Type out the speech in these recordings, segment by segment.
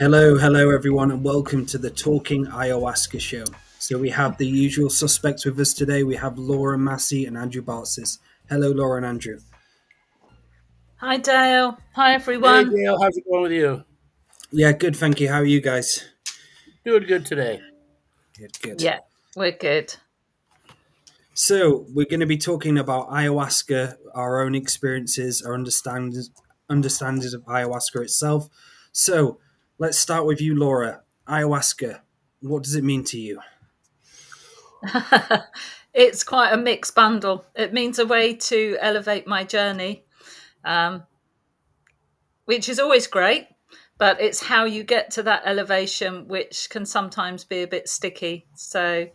Hello, everyone, and welcome to the Talking Ayahuasca show. So we have the usual suspects with us today. We have Laura, Massey, and Andrew Bartzis. Hello, Laura and Andrew. Hi Dale. Hi Hey everyone. Gail, how's it going with you? Yeah, good, thank you. How are you guys? Doing good today. Good. Yeah, we're good. So we're going to be talking about ayahuasca, our own experiences, our understandings of ayahuasca itself. So let's start with you, Laura. Ayahuasca, what does it mean to you? It's quite a mixed bundle. It means a way to elevate my journey, um, which is always great, but it's how you get to that elevation, which can sometimes be a bit sticky. So,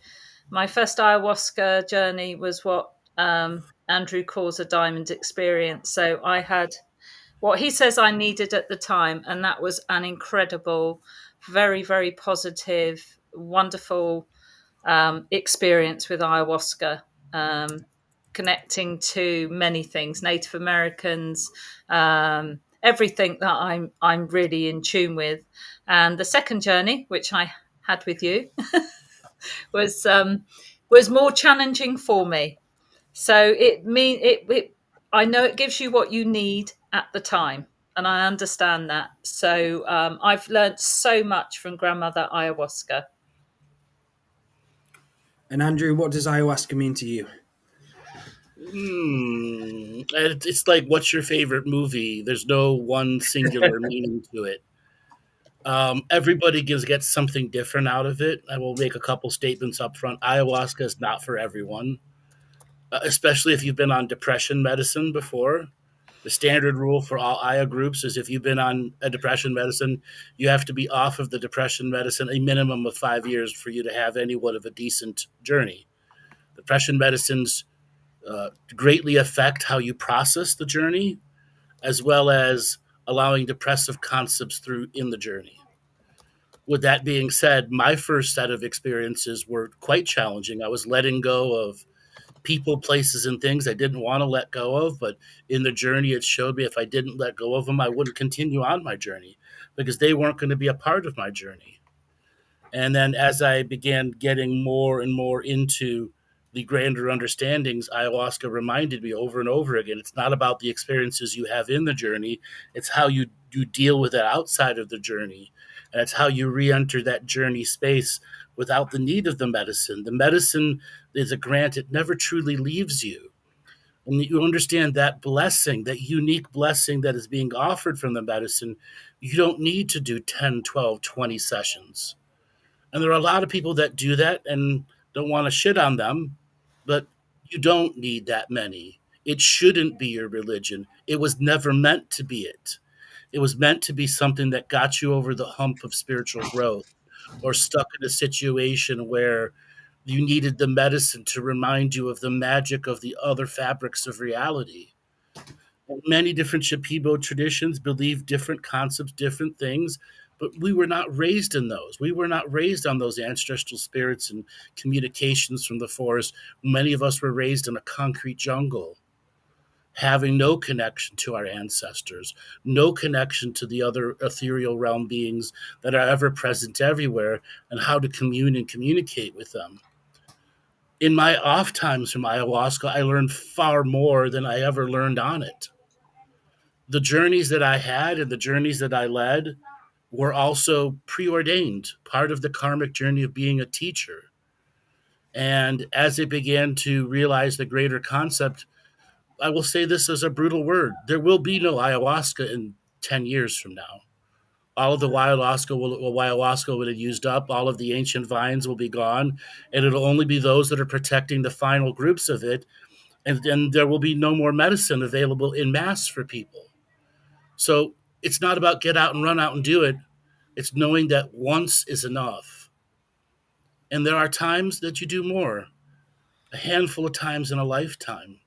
my first ayahuasca journey was what Andrew calls a diamond experience. So, I had what he says I needed at the time, and that was an incredible, very, very positive, wonderful experience with ayahuasca, connecting to many things, Native Americans, everything that I'm really in tune with. And the second journey, which I had with you, was was more challenging for me. So it. I know it gives you what you need at the time, and I understand that. So I've learned so much from grandmother ayahuasca. And Andrew, what does ayahuasca mean to you? It's like, what's your favorite movie? There's no one singular meaning to it. Everybody gets something different out of it. I will make a couple statements up front. Ayahuasca is not for everyone, especially if you've been on depression medicine before. The standard rule for all Aya groups is if you've been on a depression medicine, you have to be off of the depression medicine a minimum of 5 years for you to have anyone of a decent journey. Depression medicines greatly affect how you process the journey, as well as allowing depressive concepts through in the journey. With that being said, my first set of experiences were quite challenging. I was letting go of people, places, and things I didn't want to let go of, but in the journey, it showed me if I didn't let go of them, I wouldn't continue on my journey because they weren't going to be a part of my journey. And then as I began getting more and more into the grander understandings, ayahuasca reminded me over and over again it's not about the experiences you have in the journey, it's how you deal with it outside of the journey. And it's how you re enter that journey space without the need of the medicine. The medicine is a grant, it never truly leaves you. And you understand that blessing, that unique blessing that is being offered from the medicine, you don't need to do 10, 12, 20 sessions. And there are a lot of people that do that and don't want to shit on them, but you don't need that many. It shouldn't be your religion. It was never meant to be it. It was meant to be something that got you over the hump of spiritual growth or stuck in a situation where you needed the medicine to remind you of the magic of the other fabrics of reality. Many different Shipibo traditions believe different concepts, different things, but we were not raised in those. We were not raised on those ancestral spirits and communications from the forest. Many of us were raised in a concrete jungle, having no connection to our ancestors, no connection to the other ethereal realm beings that are ever present everywhere, and how to commune and communicate with them. In my off times from ayahuasca, I learned far more than I ever learned on it. The journeys that I had and the journeys that I led were also preordained, part of the karmic journey of being a teacher. And as I began to realize the greater concept, I will say this as a brutal word: there will be no ayahuasca in 10 years from now. All of the ayahuasca will have used up, all of the ancient vines will be gone, and it'll only be those that are protecting the final groups of it. And then there will be no more medicine available in mass for people. So it's not about get out and run out and do it. It's knowing that once is enough. And there are times that you do more, a handful of times in a lifetime.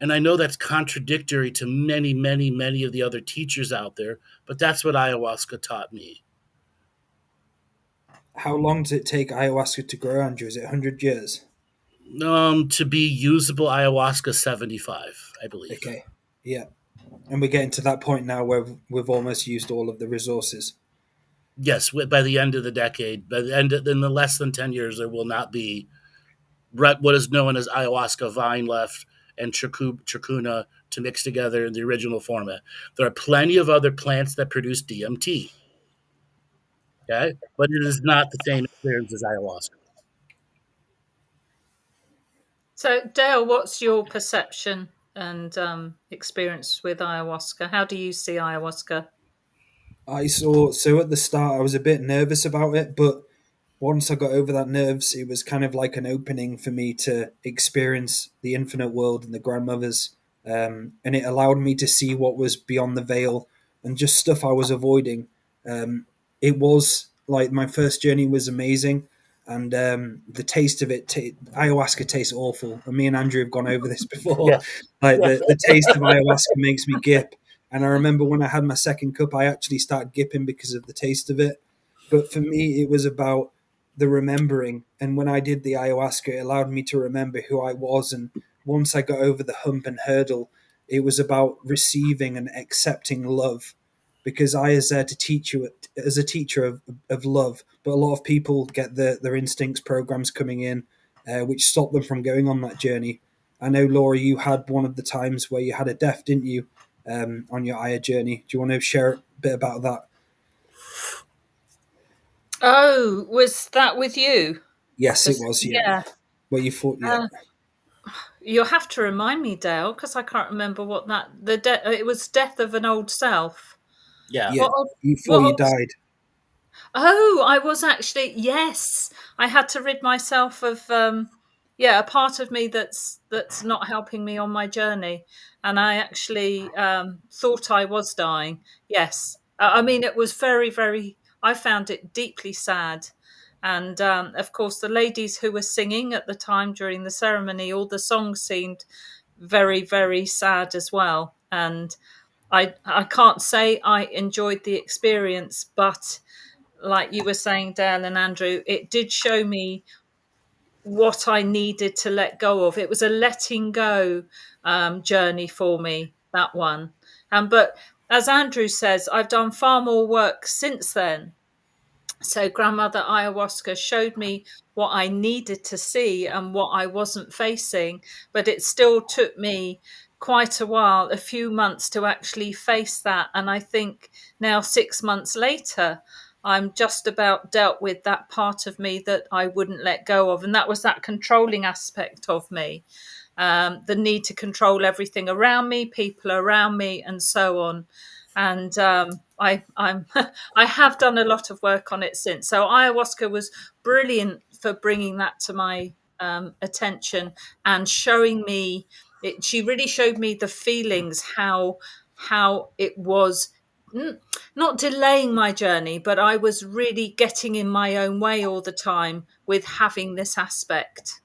And I know that's contradictory to many, many, many of the other teachers out there, but that's what ayahuasca taught me. How long does it take ayahuasca to grow, Andrew? Is it 100 years? To be usable ayahuasca 75, I believe. Okay, yeah. And we're getting to that point now where we've almost used all of the resources. Yes, by the end of the decade, by the end in the less than 10 years, there will not be what is known as ayahuasca vine left and chacuna to mix together in the original format. There are plenty of other plants that produce DMT, okay, but it is not the same experience as ayahuasca. So, Dale, what's your perception and experience with ayahuasca? How do you see ayahuasca? I saw, so at the start I was a bit nervous about it, but once I got over that nerves, it was kind of like an opening for me to experience the infinite world and the grandmothers. And it allowed me to see what was beyond the veil and just stuff I was avoiding. It was like my first journey was amazing. And the taste of it, ayahuasca tastes awful. And me and Andrew have gone over this before. Yes, Like yes. the taste of ayahuasca makes me gip. And I remember when I had my second cup, I actually started gipping because of the taste of it. But for me, it was about the remembering. And when I did the ayahuasca, it allowed me to remember who I was. And once I got over the hump and hurdle, it was about receiving and accepting love. Because I is there to teach you as a teacher of love. But a lot of people get their instincts programs coming in, which stop them from going on that journey. I know, Laura, you had one of the times where you had a death, didn't you, on your Aya journey? Do you want to share a bit about that? Oh, was that with you? Yes, it 'Cause, was, yeah. yeah, Where you thought, yeah. uh, you'll have to remind me, Dale, because I can't remember what that it was death of an old self. Yeah. Yeah, What old, before what you old died. Oh, I was actually, yes. I had to rid myself of yeah, a part of me that's not helping me on my journey. And I actually thought I was dying. Yes. I mean, it was very, very, I found it deeply sad. And of course, the ladies who were singing at the time during the ceremony, all the songs seemed very, very sad as well. And I can't say I enjoyed the experience, but like you were saying, Dale and Andrew, it did show me what I needed to let go of. It was a letting go journey for me, that one. But as Andrew says, I've done far more work since then. So, Grandmother Ayahuasca showed me what I needed to see and what I wasn't facing, but it still took me quite a while, a few months to actually face that. And I think now, 6 months later, I'm just about dealt with that part of me that I wouldn't let go of. And that was that controlling aspect of me, the need to control everything around me, people around me, and so on. And I'm I have done a lot of work on it since. So ayahuasca was brilliant for bringing that to my attention and showing me it. She really showed me the feelings, how it was not delaying my journey, but I was really getting in my own way all the time with having this aspect.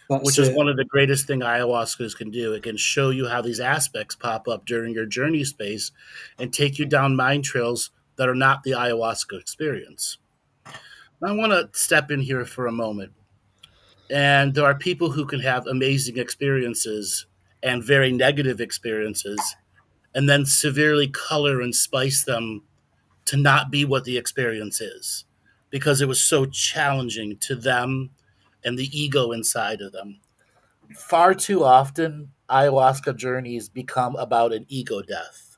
That's Which is it. one of the greatest thing ayahuascas can do. It can show you how these aspects pop up during your journey space and take you down mind trails that are not the ayahuasca experience. I want to step in here for a moment. And there are people who can have amazing experiences and very negative experiences and then severely color and spice them to not be what the experience is because it was so challenging to them and the ego inside of them. Far too often, ayahuasca journeys become about an ego death.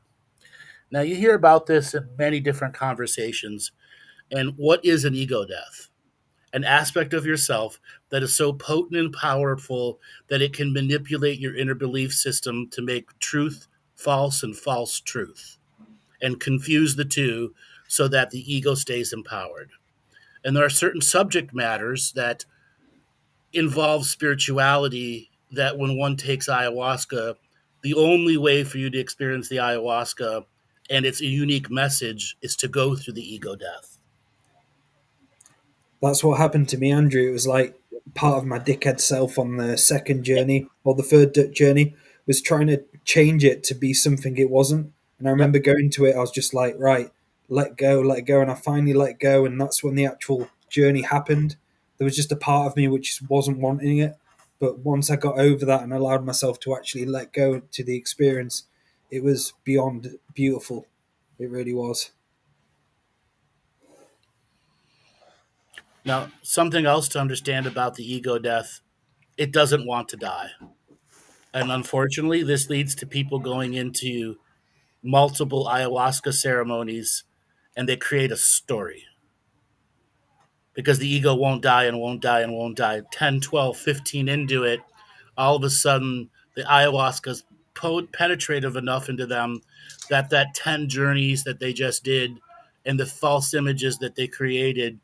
Now, you hear about this in many different conversations. And what is an ego death? An aspect of yourself that is so potent and powerful that it can manipulate your inner belief system to make truth false and false truth and confuse the two so that the ego stays empowered. And there are certain subject matters that involve spirituality that when one takes ayahuasca, the only way for you to experience the ayahuasca and its a unique message is to go through the ego death. That's what happened to me, Andrew. It was like part of my dickhead self on the second journey or the third journey was trying to change it to be something it wasn't. And I Yep. remember going to it, I was just like, right, let go. And I finally let go. And that's when the actual journey happened. There was just a part of me which wasn't wanting it. But once I got over that and allowed myself to actually let go to the experience, it was beyond beautiful. It really was. Now, something else to understand about the ego death, it doesn't want to die. And unfortunately, this leads to people going into multiple ayahuasca ceremonies and they create a story because the ego won't die and won't die and won't die. 10, 12, 15 into it, all of a sudden, the ayahuasca is penetrative enough into them that 10 journeys that they just did and the false images that they created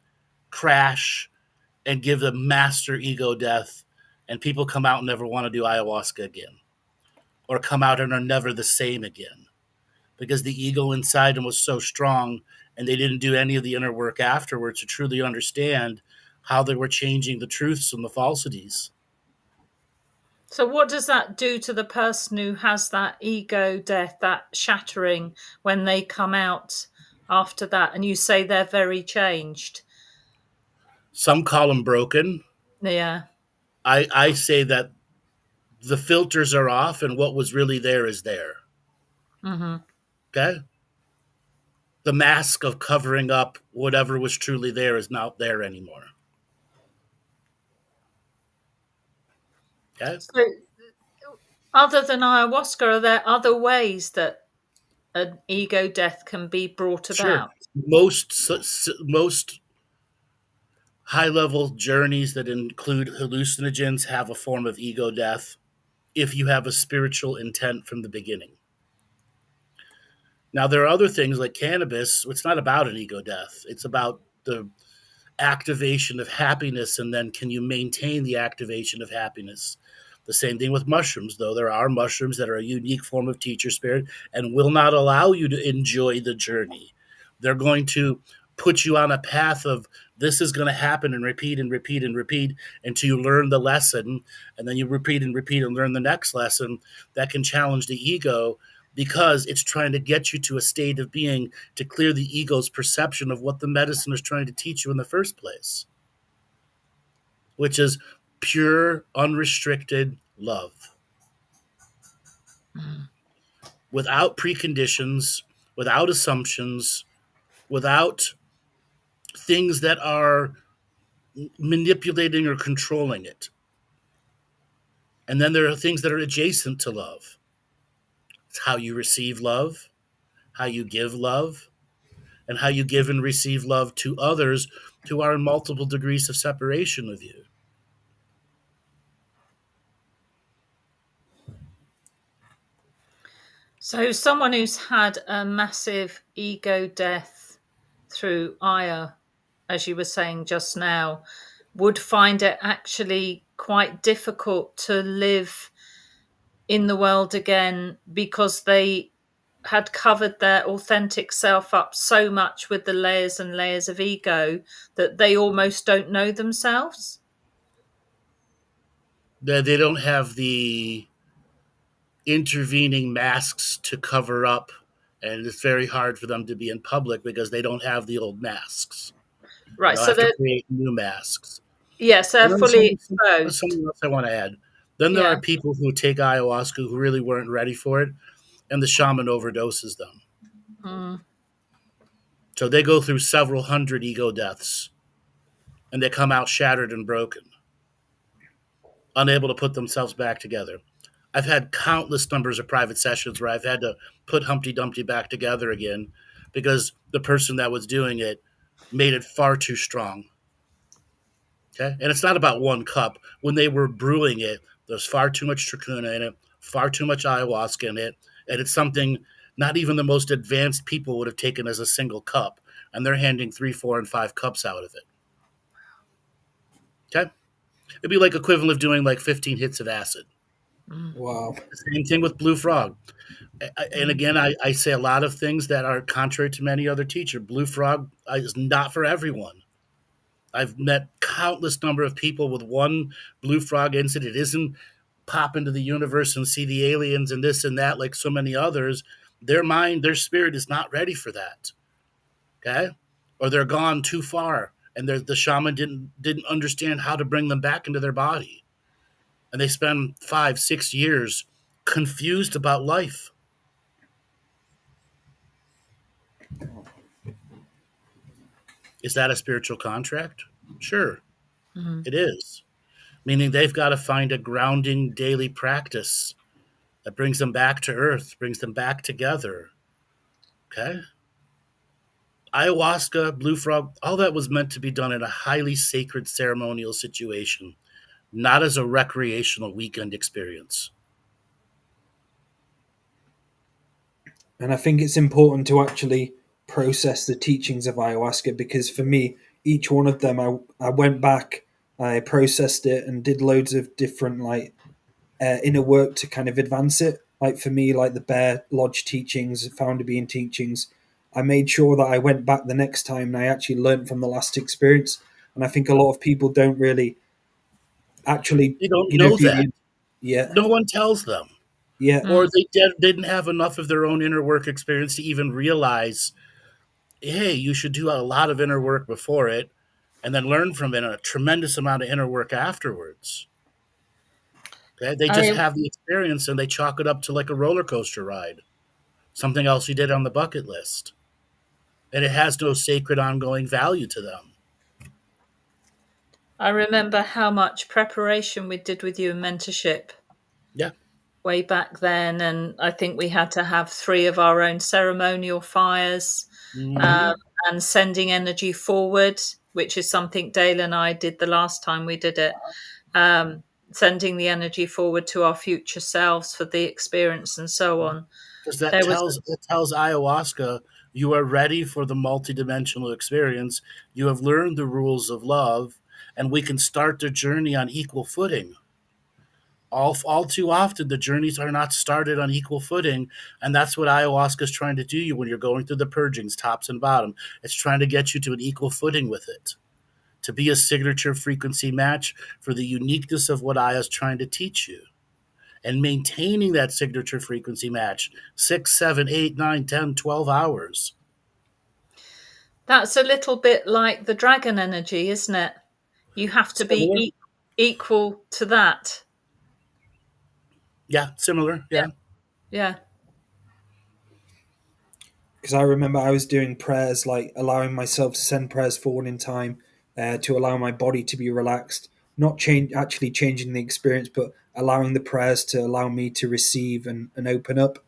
crash and give them master ego death. And people come out and never want to do ayahuasca again or come out and are never the same again because the ego inside them was so strong and they didn't do any of the inner work afterwards to truly understand how they were changing the truths and the falsities. So, what does that do to the person who has that ego death, that shattering, when they come out after that? And you say they're very changed. Some call them broken. Yeah. I say that the filters are off and what was really there is there. Mm-hmm. Okay? The mask of covering up whatever was truly there is not there anymore. Okay? So, other than ayahuasca, are there other ways that an ego death can be brought Sure. about? Most high level journeys that include hallucinogens have a form of ego death if you have a spiritual intent from the beginning. Now, there are other things like cannabis. It's not about an ego death. It's about the activation of happiness, and then can you maintain the activation of happiness? The same thing with mushrooms, though. There are mushrooms that are a unique form of teacher spirit and will not allow you to enjoy the journey. They're going to put you on a path of this is going to happen and repeat and repeat and repeat until you learn the lesson. And then you repeat and repeat and learn the next lesson that can challenge the ego because it's trying to get you to a state of being to clear the ego's perception of what the medicine is trying to teach you in the first place, which is pure, unrestricted love. Without preconditions, without assumptions, without things that are manipulating or controlling it. And then there are things that are adjacent to love. It's how you receive love, how you give love, and how you give and receive love to others who are in multiple degrees of separation of you. So, someone who's had a massive ego death through Aya, as you were saying just now, would find it actually quite difficult to live in the world again because they had covered their authentic self up so much with the layers and layers of ego that they almost don't know themselves. They don't have the intervening masks to cover up, and it's very hard for them to be in public because they don't have the old masks. Right. They'll So have to they're, create new masks. yes, they're And then fully exposed. something else I want to add. Then there Yeah. are people who take ayahuasca who really weren't ready for it, and the shaman overdoses them. Mm. So they go through several hundred ego deaths, and they come out shattered and broken, unable to put themselves back together. I've had countless numbers of private sessions where I've had to put Humpty Dumpty back together again because the person that was doing it made it far too strong. Okay? And it's not about one cup. When they were brewing it, there's far too much trachuna in it, far too much ayahuasca in it, and it's something not even the most advanced people would have taken as a single cup, and they're handing 3, 4, and 5 cups out of it. Okay? It'd be like equivalent of doing like 15 hits of acid. Wow. Same thing with Blue Frog. And again, I say a lot of things that are contrary to many other teachers. Blue Frog is not for everyone. I've met countless number of people with one Blue Frog incident. It isn't pop into the universe and see the aliens and this and that like so many others. Their mind, their spirit is not ready for that. Okay? Or they're gone too far and the shaman didn't understand how to bring them back into their body. And they spend 5, 6 years confused about life. Is that a spiritual contract? Sure, Mm. it is. Meaning they've got to find a grounding daily practice that brings them back to earth, brings them back together. Okay? Ayahuasca, Blue Frog, all that was meant to be done in a highly sacred ceremonial situation, not as a recreational weekend experience. And I think it's important to actually process the teachings of ayahuasca, because for me, each one of them, I went back, I processed it and did loads of different inner work to kind of advance it. Like for me, like the Bear Lodge teachings, Founder Being teachings, I made sure that I went back the next time and I actually learned from the last experience. And I think a lot of people don't really actually, They don't do know that. the, yeah, No one tells them. yeah, Mm. Or they didn't have enough of their own inner work experience to even realize, hey, you should do a lot of inner work before it and then learn from it a tremendous amount of inner work afterwards. Okay? They just I have the experience and they chalk it up to like a roller coaster ride, something else you did on the bucket list. And it has no sacred ongoing value to them. I remember how much preparation we did with you in mentorship Yeah. way back then, and I think we had to have 3 of our own ceremonial fires, Hmm. um, and sending energy forward, which is something Dale and I did the last time we did it. Um, Sending the energy forward to our future selves for the experience and so on. Because There was that tells ayahuasca you are ready for the multidimensional experience. You have learned the rules of love, and we can start the journey on equal footing. All too often, the journeys are not started on equal footing, and that's what ayahuasca is trying to do you when you're going through the purgings, tops and bottom. It's trying to get you to an equal footing with it, to be a signature frequency match for the uniqueness of what Aya's trying to teach you, and maintaining that signature frequency match 6, 7, 8, 9, 10, 12 hours. That's a little bit like the dragon energy, isn't it? You have to be Similar. equal to that. Yeah, similar. Yeah. Yeah. Yeah. because I remember I was doing prayers, like allowing myself to send prayers forward in time, to allow my body to be relaxed, not actually changing the experience, but allowing the prayers to allow me to receive and open up.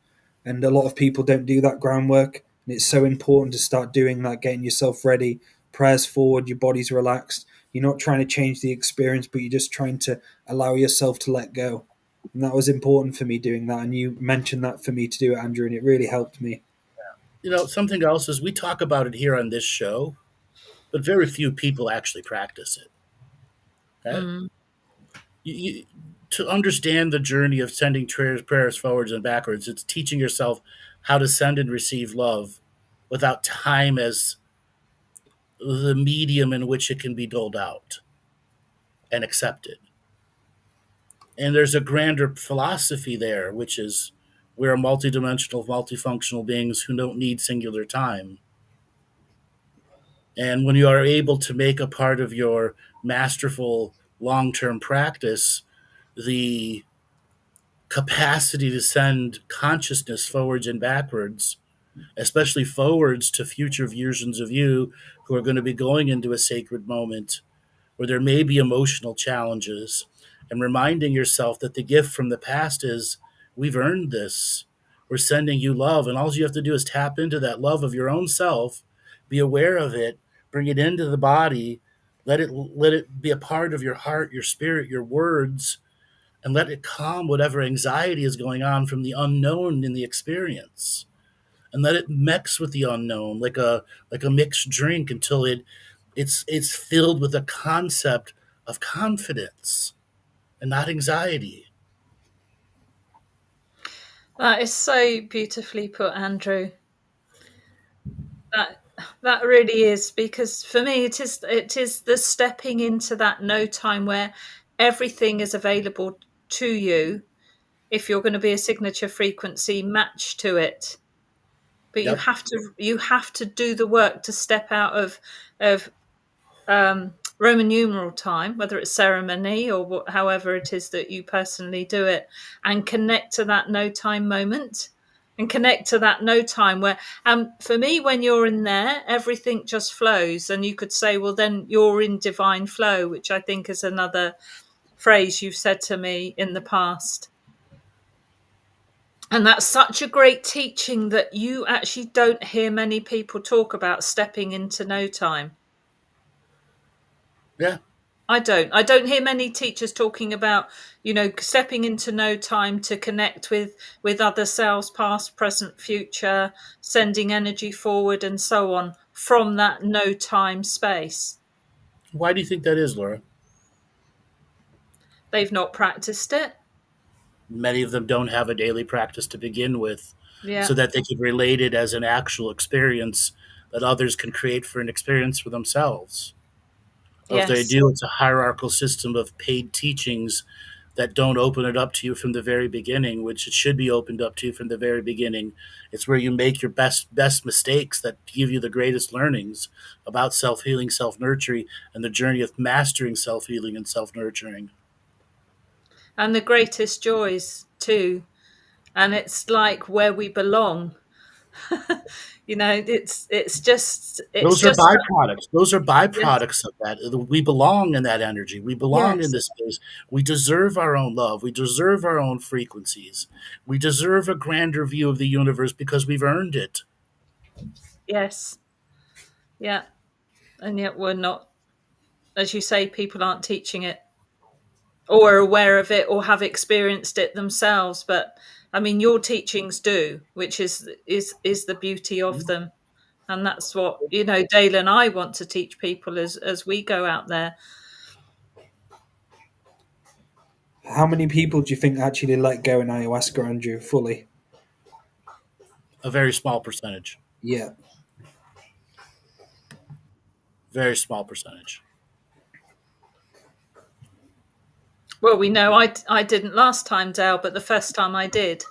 And a lot of people don't do that groundwork, and it's so important to start doing that, getting yourself ready, prayers forward, your body's relaxed. You're not trying to change the experience, but you're just trying to allow yourself to let go. And that was important for me doing that. And you mentioned that for me to do it, Andrew, and it really helped me. Something else is we talk about it here on this show, but very few people actually practice it. Okay? Mm. You, to understand the journey of sending prayers forwards and backwards, it's teaching yourself how to send and receive love without time as the medium in which it can be doled out and accepted. And there's a grander philosophy there, which is we're multidimensional, multifunctional beings who don't need singular time. And when you are able to make a part of your masterful long term practice the capacity to send consciousness forwards and backwards, especially forwards to future versions of you who are going to be going into a sacred moment where there may be emotional challenges, and reminding yourself that the gift from the past is we've earned this. We're sending you love, and all you have to do is tap into that love of your own self, be aware of it, bring it into the body, let it be a part of your heart, your spirit, your words, and let it calm whatever anxiety is going on from the unknown in the experience, and let it mix with the unknown like a mixed drink until it's filled with a concept of confidence and not anxiety. That is so beautifully put, Andrew. That that really is, because for me it is the stepping into that no time where everything is available to you if you're going to be a signature frequency match to it. But you Yep. have to do the work to step out of Roman numeral time, whether it's ceremony or however it is that you personally do it, and connect to that no time moment. and connect to that no time where, for me, when you're in there, everything just flows. And you could say, well, then you're in divine flow, which I think is another phrase you've said to me in the past. And that's such a great teaching that you actually don't hear many people talk about, stepping into no time. Yeah. I don't hear many teachers talking about, stepping into no time to connect with other selves, past, present, future, sending energy forward and so on from that no time space. Why do you think that is, Laura? They've not practiced it. Many of them don't have a daily practice to begin with, Yeah. so that they can relate it as an actual experience that others can create for an experience for themselves. Or if they Yes. do, it's a hierarchical system of paid teachings that don't open it up to you from the very beginning, which it should be opened up to you from the very beginning. It's where you make your best mistakes that give you the greatest learnings about self-healing, self-nurturing, and the journey of mastering self-healing and self-nurturing. And the greatest joys too. And it's like where we belong. It's just Those are that, byproducts. Those are yes, byproducts of that. We belong in that energy. We belong in yes, this space. We deserve our own love. We deserve our own frequencies. We deserve a grander view of the universe because we've earned it. yes, yeah. And yet we're not, as you say, people aren't teaching it or are aware of it or have experienced it themselves. But I mean, your teachings do, which is the beauty of them. And that's what, Dale and I want to teach people as we go out there. How many people do you think actually let go in ayahuasca, Andrew, fully? A very small percentage. Yeah. Very small percentage. Well, we know I didn't last time, Dale, but the first time I did.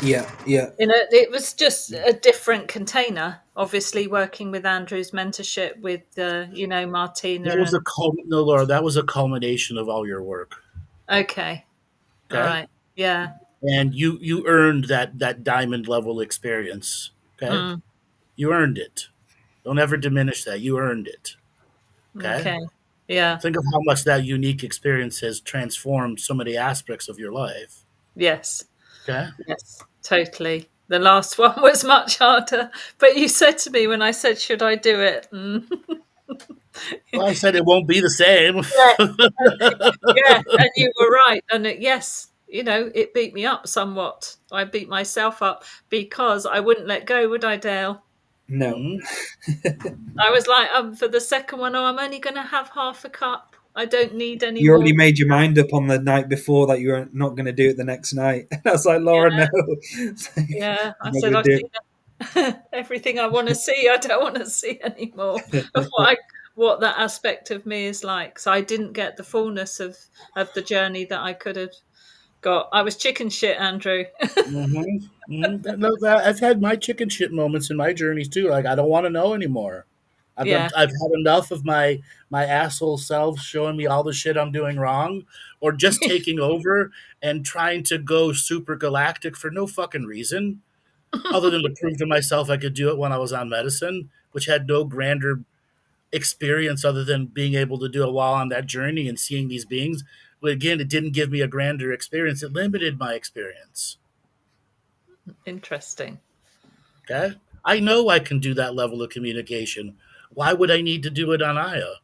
Yeah, yeah. It was just a different container, obviously working with Andrew's mentorship with, Martina. That was no, Laura. That was a culmination of all your work. Okay. All Okay, right. Yeah. and you earned that diamond level experience. Okay, Mm, you earned it. Don't ever diminish that. You earned it. Okay. okay. Yeah. Think of how much that unique experience has transformed so many aspects of your life. Yes. Okay. Yes. Totally. The last one was much harder, but you said to me when I said, "Should I do it?" Well, I said it won't be the same. Yeah. Yeah, and you were right. And yes, it beat me up somewhat. I beat myself up because I wouldn't let go, would I, Dale? No. Mhm. I was like, for the second one, I'm only going to have half a cup. I don't need any You more. already made your mind up on the night before that you were not going to do it the next night. And I was like, Laura, Yeah, no. yeah. I I'm not said, going I've to do seen everything I want to see. I don't want to see anymore of it. what that aspect of me is like. So I didn't get the fullness of the journey that I could have got. I was chicken shit, Andrew. Mhm. Mhm. No, I've had my chicken shit moments in my journeys too. Like I don't want to know anymore. Yeah. I've had enough of my asshole self showing me all the shit I'm doing wrong, or just taking over and trying to go super galactic for no fucking reason, other than to prove to myself I could do it when I was on medicine, which had no grander experience other than being able to do it while on that journey and seeing these beings. But again, it didn't give me a grander experience. It limited my experience. Interesting. Okay. I know I can do that level of communication. Why would I need to do it on Aya?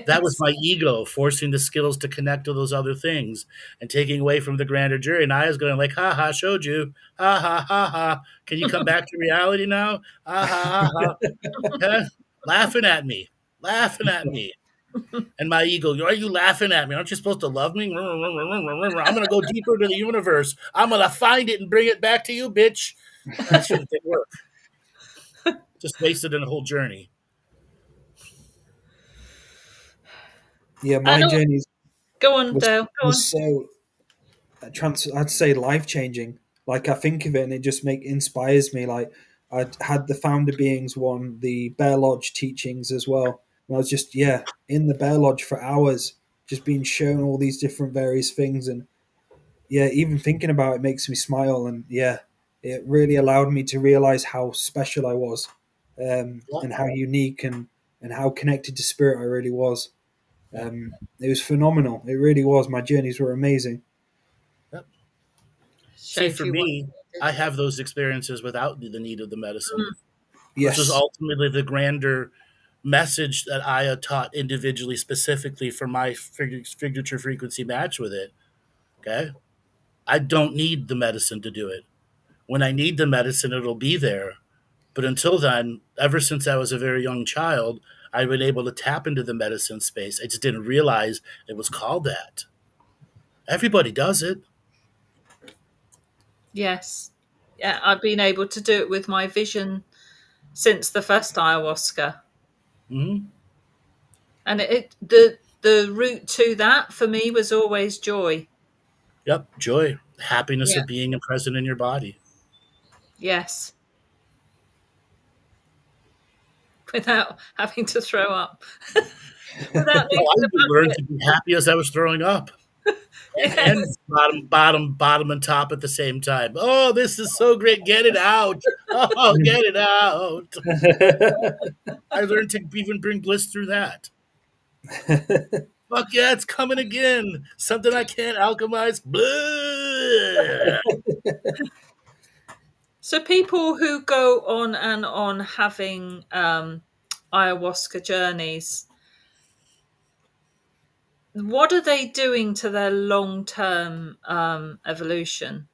That was Yes. my ego forcing the skills to connect to those other things and taking away from the grander jury. And Aya's going like, ha ha, showed you. Ha ha ha ha. Can you come back to reality now? Ha ha ha ha. Okay? Laughing at me. Laughing at me. And my ego, are you laughing at me? Aren't you supposed to love me? I'm going to go deeper into the universe. I'm going to find it and bring it back to you, bitch. That shit didn't work. Just wasted a whole journey. Yeah, I my know. journey Go on, was, Dale. Go on. was so I'd say life changing. Like I think of it and it just inspires me. Like I had the founder beings one, the Bear Lodge teachings as well. And I was just in the Bear Lodge for hours, just being shown all these different various things, and even thinking about it makes me smile. And it really allowed me to realize how special I was, Yep. and how unique and how connected to spirit I really was. Yep. It was phenomenal. It really was. My journeys were amazing. Yep. See, Showed for you what me, you I needed. have those experiences without the need of the medicine, Mm, which was Yes. ultimately the grander message that Aya taught individually, specifically for my signature frequency match with it. Okay. I don't need the medicine to do it. When I need the medicine, it'll be there. But until then, ever since I was a very young child, I've been able to tap into the medicine space. I just didn't realize it was called that. Everybody does it. yes. Yeah, I've been able to do it with my vision since the first ayahuasca. Hmm. And the route to that for me was always joy. Yep. Joy, happiness Yeah. of being present in your body. Yes. Without having to throw up. Without Oh, I needing a even learned bucket. to be happy as I was throwing up. And Yes. bottom and top at the same time. Oh, this is so great. Get it out. Oh, get it out. I learned to even bring bliss through that. Fuck yeah, it's coming again. Something I can't alchemize. Blah. So people who go on and on having ayahuasca journeys, what are they doing to their long-term evolution?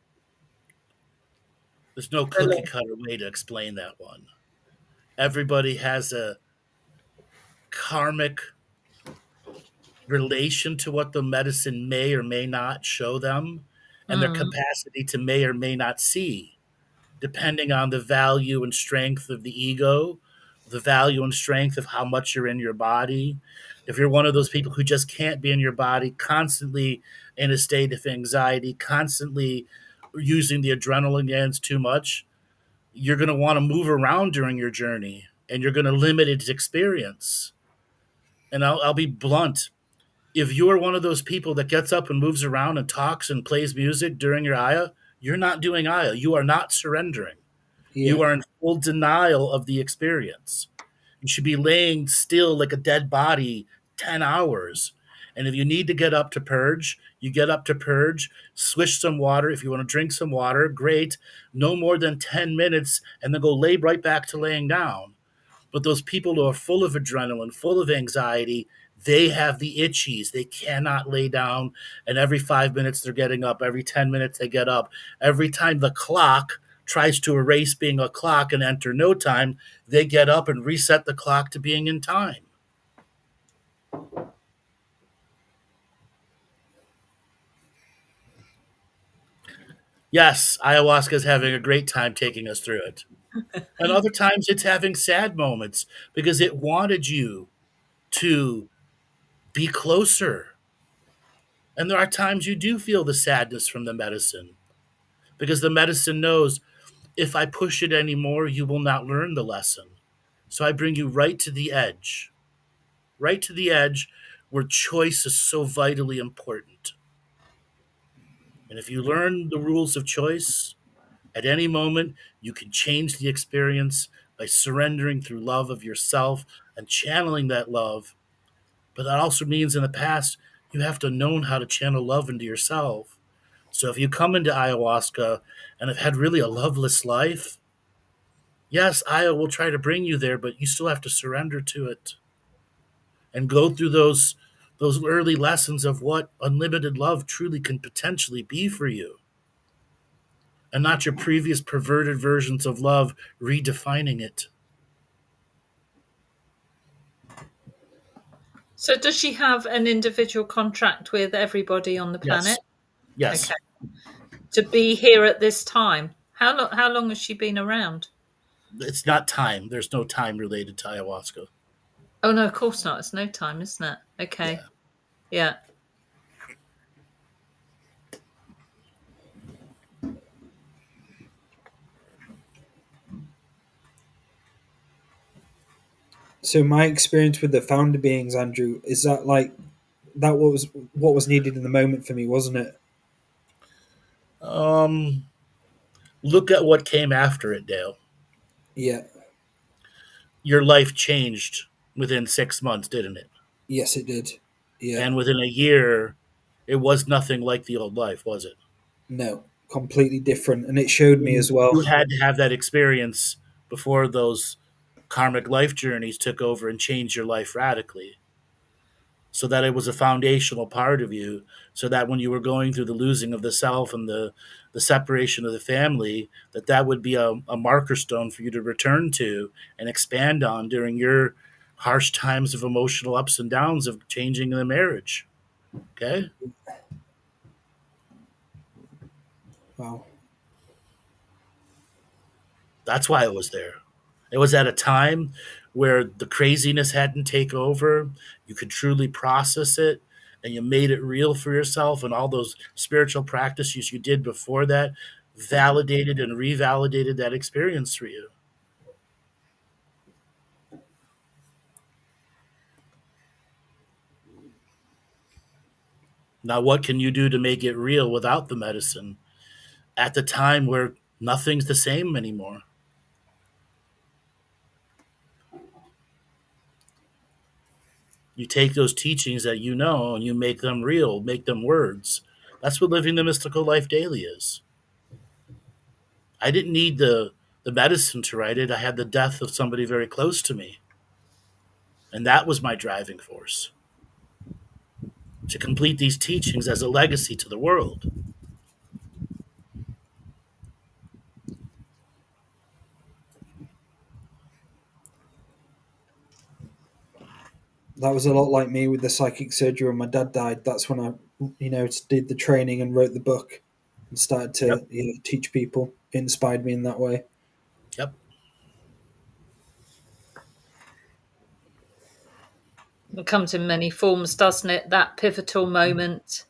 There's no Their cookie long- cutter way to explain that one. Everybody has a karmic relation to what the medicine may or may not show them, and their Mm, capacity to may or may not see, depending on the value and strength of the ego, the value and strength of how much you're in your body. If you're one of those people who just can't be in your body, constantly in a state of anxiety, constantly using the adrenaline glands too much, you're going to want to move around during your journey and you're going to limit its experience. And I'll be blunt. If you are one of those people that gets up and moves around and talks and plays music during your Aya, you're not doing Aya. You are not surrendering. Yeah. You are in full denial of the experience. You should be laying still like a dead body 10 hours. And if you need to get up to purge, you get up to purge, swish some water. If you want to drink some water, great. No more than 10 minutes, and then go lay right back to laying down. But those people who are full of adrenaline, full of anxiety, they have the itchies. They cannot lay down. And every 5 minutes, they're getting up. Every 10 minutes, they get up. Every time the clock tries to erase being a clock and enter no time, they get up and reset the clock to being in time. Yes, ayahuasca is having a great time taking us through it. And other times it's having sad moments because it wanted you to be closer. And there are times you do feel the sadness from the medicine because the medicine knows if I push it anymore, you will not learn the lesson. So I bring you right to the edge where choice is so vitally important. And if you learn the rules of choice, at any moment, you can change the experience by surrendering through love of yourself and channeling that love. But that also means in the past, you have to know how to channel love into yourself. So if you come into ayahuasca and have had really a loveless life, yes, Aya will try to bring you there, but you still have to surrender to it and go through those early lessons of what unlimited love truly can potentially be for you, and not your previous perverted versions of love redefining it. So does she have an individual contract with everybody on the planet? Yes. Yes. Okay. To be here at this time. How long has she been around? It's not time. There's no time related to ayahuasca. Oh no, of course not. It's no time, isn't it? Okay. Yeah. Yeah. So my experience with the founder beings, Andrew, is that like that was what was needed in the moment for me, wasn't it? Um, Look at what came after it, Dale. Yeah. Your life changed within 6 months, didn't it? Yes, it did. Yeah. And within a year, it was nothing like the old life, was it? No, completely different. And it showed me as well. You had to have that experience before those karmic life journeys took over and changed your life radically. So that it was a foundational part of you, so that when you were going through the losing of the self and the separation of the family, that would be a marker stone for you to return to and expand on during your harsh times of emotional ups and downs of changing the marriage. Okay. Wow. That's why it was there. It was at a time where the craziness hadn't taken over. You could truly process it and you made it real for yourself. And all those spiritual practices you did before that validated and revalidated that experience for you. Now, what can you do to make it real without the medicine at the time where nothing's the same anymore? You take those teachings that you know and you make them real, make them words. That's what living the mystical life daily is. I didn't need the medicine to write it. I had the death of somebody very close to me. And that was my driving force to complete these teachings as a legacy to the world. That was a lot like me with the psychic surgery when my dad died. That's when I, did the training and wrote the book and started Yep. to teach people. It inspired me in that way. Yep. It comes in many forms, doesn't it? That pivotal moment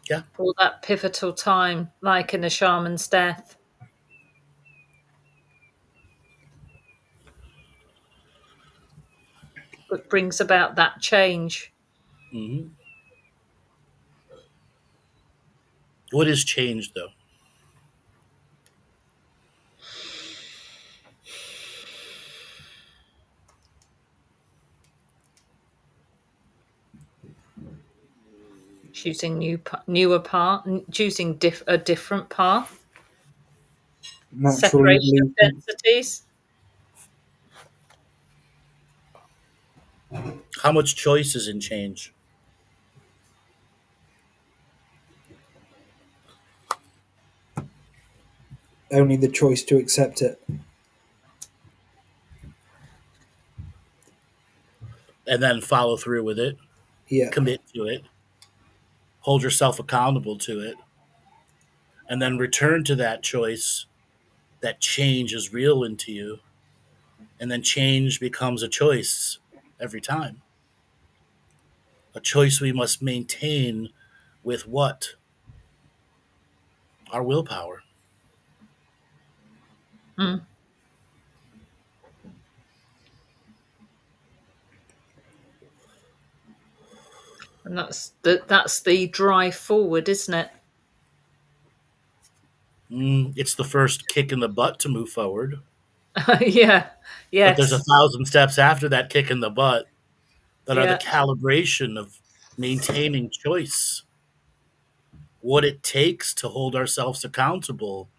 Yeah. or that pivotal time, like in a shaman's death. It brings about that change. Hmm. What has changed, though? Choosing newer path, choosing a different path, Natural separation of evolution. densities. How much choice is in change? Only the choice to accept it. And then follow through with it, Yeah. commit to it, hold yourself accountable to it, and then return to that choice. That change is real into you. And then change becomes a choice every time. A choice we must maintain with what? Our willpower. Mm. And that's the drive forward, isn't it? It's the first kick in the butt to move forward, Yeah. but there's a Yes. thousand steps after that kick in the butt that are the Yeah. calibration of maintaining choice, what it takes to hold ourselves accountable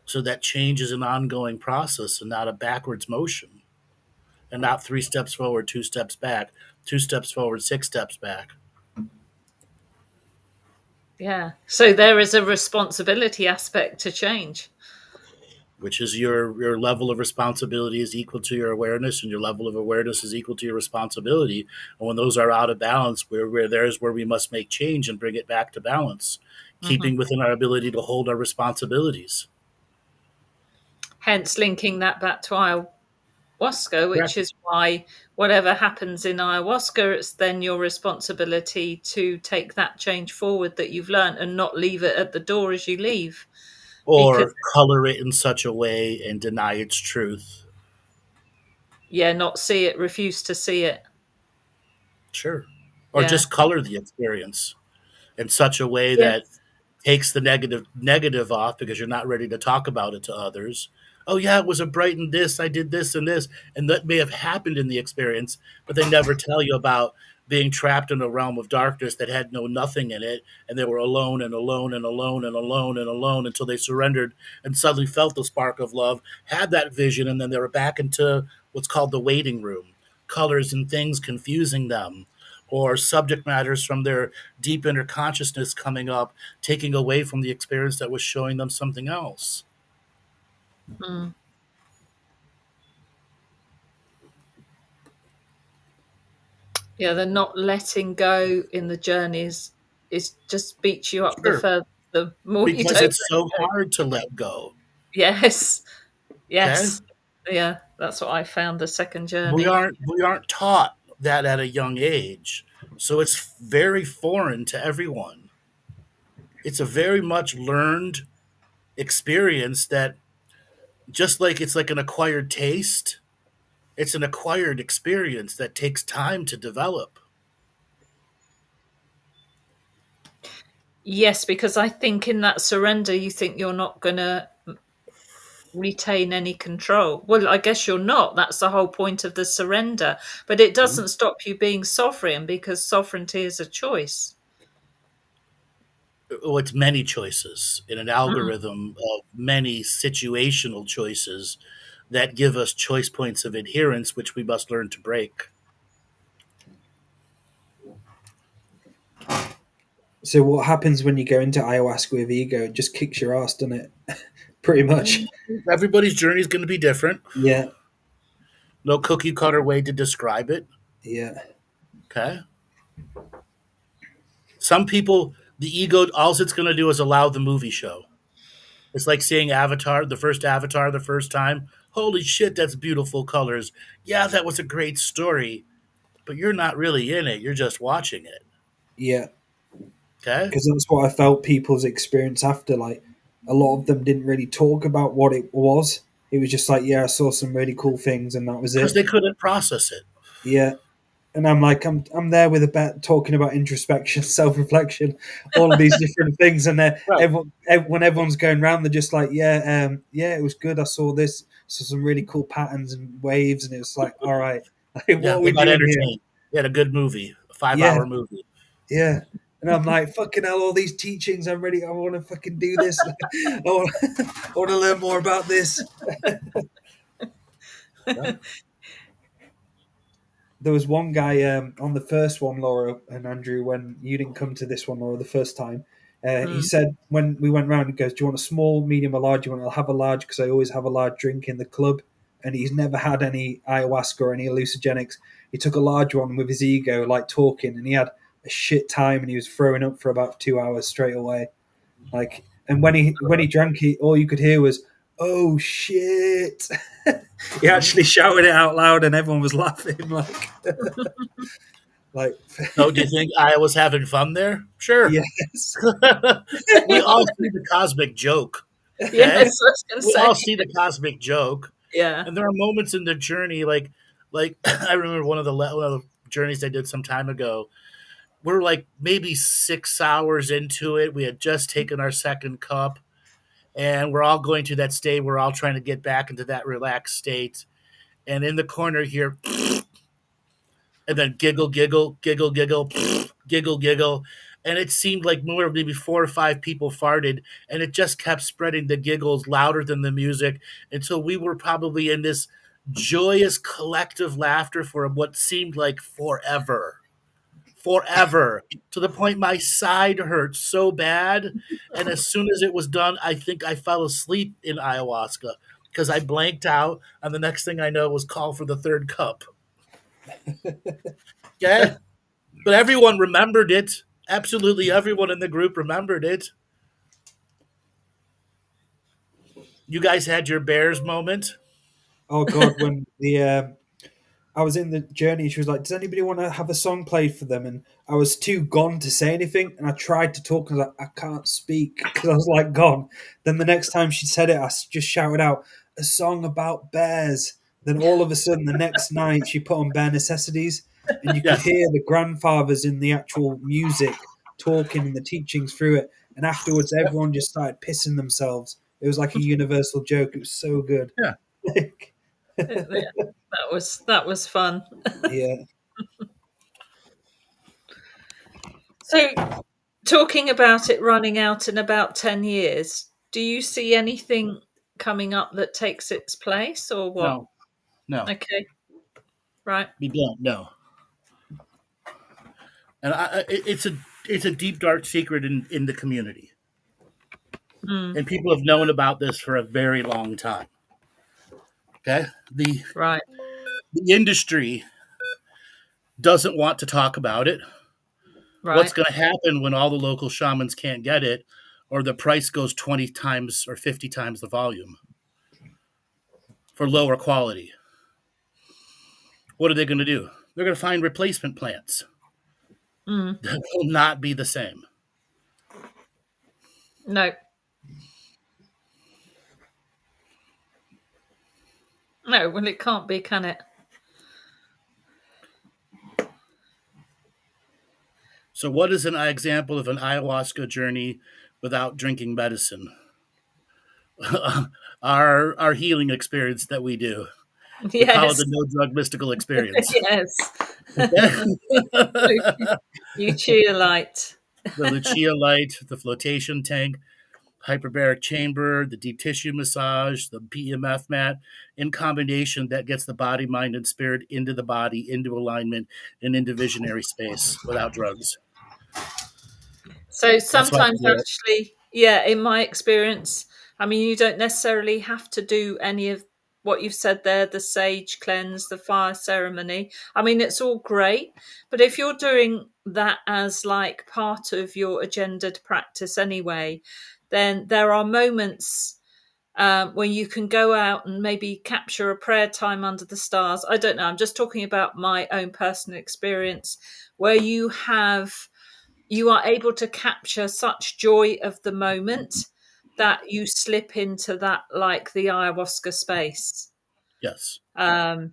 so that change is an ongoing process and not a backwards motion and not 3 steps forward, 2 steps back, 2 steps forward, 6 steps back. Yeah. So there is a responsibility aspect to change. Which is your level of responsibility is equal to your awareness, and your level of awareness is equal to your responsibility. And when those are out of balance, where there's where we must make change and bring it back to balance, Hmm. keeping within our ability to hold our responsibilities. Hence, linking that back to ayahuasca, which Correct. is why whatever happens in ayahuasca, it's then your responsibility to take that change forward that you've learned and not leave it at the door as you leave. Because, Or color it in such a way and deny its truth. yeah, not see it, refuse to see it. Sure. Or Yeah. just color the experience in such a way that Yes. takes the negative off because you're not ready to talk about it to others. Oh yeah, it was a bright and this, I did this and this, and that may have happened in the experience, but they never tell you about being trapped in a realm of darkness that had no nothing in it, and they were alone and alone and alone and alone and alone until they surrendered and suddenly felt the spark of love, had that vision, and then they were back into what's called the waiting room, colors and things confusing them, or subject matters from their deep inner consciousness coming up, taking away from the experience that was showing them something else. Mm. Yeah, the not letting go in the journeys is just beats you up the Sure. further the more you Because don't it's so let go. hard to let go. Yes, Okay. yes, yeah. That's what I found the second We journey. aren't we aren't taught that at a young age. So it's very foreign to everyone. It's a very much learned experience that just like it's like an acquired taste, it's an acquired experience that takes time to develop. Yes, because I think in that surrender, you think you're not going to retain any control. Well, I guess you're not. That's the whole point of the surrender. But it Mhm. doesn't stop you being sovereign because sovereignty is a choice. Well, it's many choices in an Mm. algorithm of many situational choices that give us choice points of adherence, which we must learn to break. So what happens when you go into ayahuasca with ego? It just kicks your ass, doesn't it? Pretty much. Everybody's journey is going to be different. Yeah, No cookie cutter way to describe it. yeah, Okay. Some people, the ego, all it's going to do is allow the movie show. It's like seeing Avatar, the first time. Holy shit, that's beautiful colors. Yeah, that was a great story, but you're not really in it. You're just watching it. yeah. Okay. Because that's what I felt people's experience after. Like, a lot of them didn't really talk about what it was. It was just like, yeah, I saw some really cool things, and that was Because it. they couldn't process it. Yeah, and I'm like, I'm there with a bet talking about introspection, self reflection, all of these different things, and Right. when everyone's going around, they're just like, yeah, yeah, it was good. I saw this, saw some really cool patterns and waves, and it was like, all right, like, Yeah, what are we we got doing here? entertained. We had a good movie, a 5 Yeah, hour movie. yeah. And I'm like, fucking hell, all these teachings, I'm ready. I want to fucking do this. I want to learn more about this. Yeah. There was one guy on the first one, Laura and Andrew, when you didn't come to this one, Laura, the first time. He Mm. said when we went round, he goes, "Do you want a small, medium, or large?" You want? I'll have a large because I always have a large drink in the club. And he's never had any ayahuasca or any hallucinogenics. He took a large one with his ego, like talking, and he had a shit time, and he was throwing up for about 2 hours straight away. Like, and when he drank it, all you could hear was, "Oh shit!" He actually shouted it out loud, and everyone was laughing. Like, So, do you think I was having fun there? Sure. yes, We all see the cosmic joke. Yes, I Okay. was going to We say. all see the cosmic joke. Yeah. And there are moments in the journey, like I remember one of the journeys I did some time ago. We're like maybe 6 hours into it. We had just taken our second cup, and we're all going through that state. We're all trying to get back into that relaxed state. And in the corner here, and then giggle, giggle, giggle, giggle, giggle, giggle. And it seemed like more maybe 4 or 5 people farted, and it just kept spreading the giggles louder than the music until we were probably in this joyous collective laughter for what seemed like forever. Forever. To the point my side hurt so bad. And as soon as it was done, I think I fell asleep in ayahuasca because I blanked out. And the next thing I know was call for the third cup. Okay? But everyone remembered it. Absolutely everyone in the group remembered it. You guys had your Bears moment. oh god, when the I was in the journey, she was like, "Does anybody want to have a song played for them?" And I was too gone to say anything, and I tried to talk, and I was like, "I can't speak," because I was like gone. Then the next time she said it, just shouted out a song about bears. Then all of a sudden, the next night, she put on Bare Necessities, and you could Yes. hear the grandfathers in the actual music talking and the teachings through it. and afterwards everyone just started pissing themselves. It was like a universal joke. It was so good. Yeah. That was fun. Yeah. So, talking about it running out in about 10 years, do you see anything coming up that takes its place, or what? No. Okay, right. Be blunt, no. And it's a deep dark secret in the community, and people have known about this for a very long time. Okay, Right. the industry doesn't want to talk about it. What's Right. going to happen when all the local shamans can't get it, or the price goes 20 times or 50 times the volume for lower quality? What are they going to do? They're going to find replacement plants that will not be the same. No. No, well, it can't be, can it? So, what is an example of an ayahuasca journey without drinking medicine? our healing experience that we do. We call it Yes. the no drug mystical experience. Yes. Okay? Lucia light. The Lucia light, the flotation tank, hyperbaric chamber, the deep tissue massage, the PEMF mat, in combination, that gets the body, mind, and spirit into the body, into alignment, and into visionary space without drugs. So That's why I sometimes, do it. actually, yeah, in my experience, I mean, you don't necessarily have to do any of what you've said there, the sage cleanse, the fire ceremony. I mean, it's all great. But if you're doing that as like part of your agendaed practice anyway, then there are moments when you can go out and maybe capture a prayer time under the stars. I don't know. I'm just talking about my own personal experience where you are able to capture such joy of the moment that you slip into that, like the ayahuasca space. Yes. And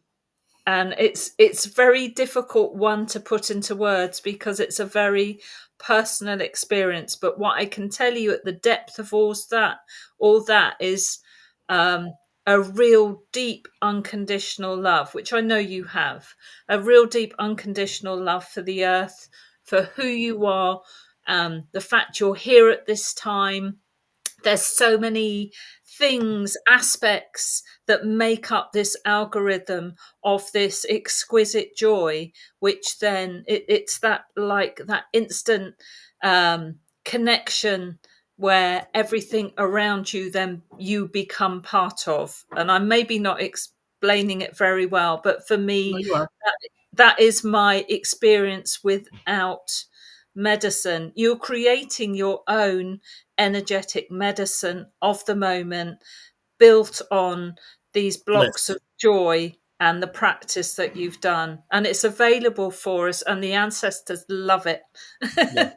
it's very difficult one to put into words because it's a very personal experience. But what I can tell you at the depth of all that is a real deep unconditional love, which I know you have, a real deep unconditional love for the earth, for who you are, the fact you're here at this time. There's so many things, aspects that make up this algorithm of this exquisite joy, which then it's that, like that instant connection where everything around you, then you become part of. And I'm maybe not explaining it very well, but for No, me, you are. that is my experience without medicine. You're creating your own energetic medicine of the moment, built on these blocks Bliss. of joy and the practice that you've done. And it's available for us, and the ancestors love it. Yeah.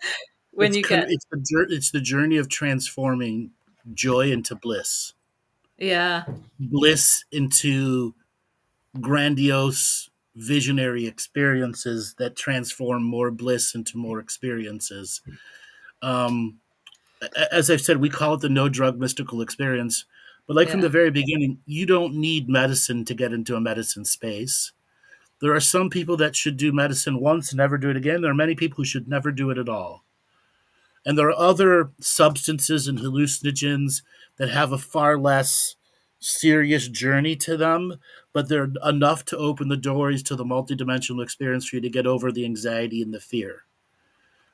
When you get, It's the journey of transforming joy into bliss, yeah, bliss into grandiose visionary experiences that transform more bliss into more experiences. Um, as I've said, we call it the no drug mystical experience. But like from yeah, the very beginning, you don't need medicine to get into a medicine space. There are some people that should do medicine once and never do it again. There are many people who should never do it at all. And there are other substances and hallucinogens that have a far less serious journey to them, but they're enough to open the doors to the multidimensional experience for you to get over the anxiety and the fear.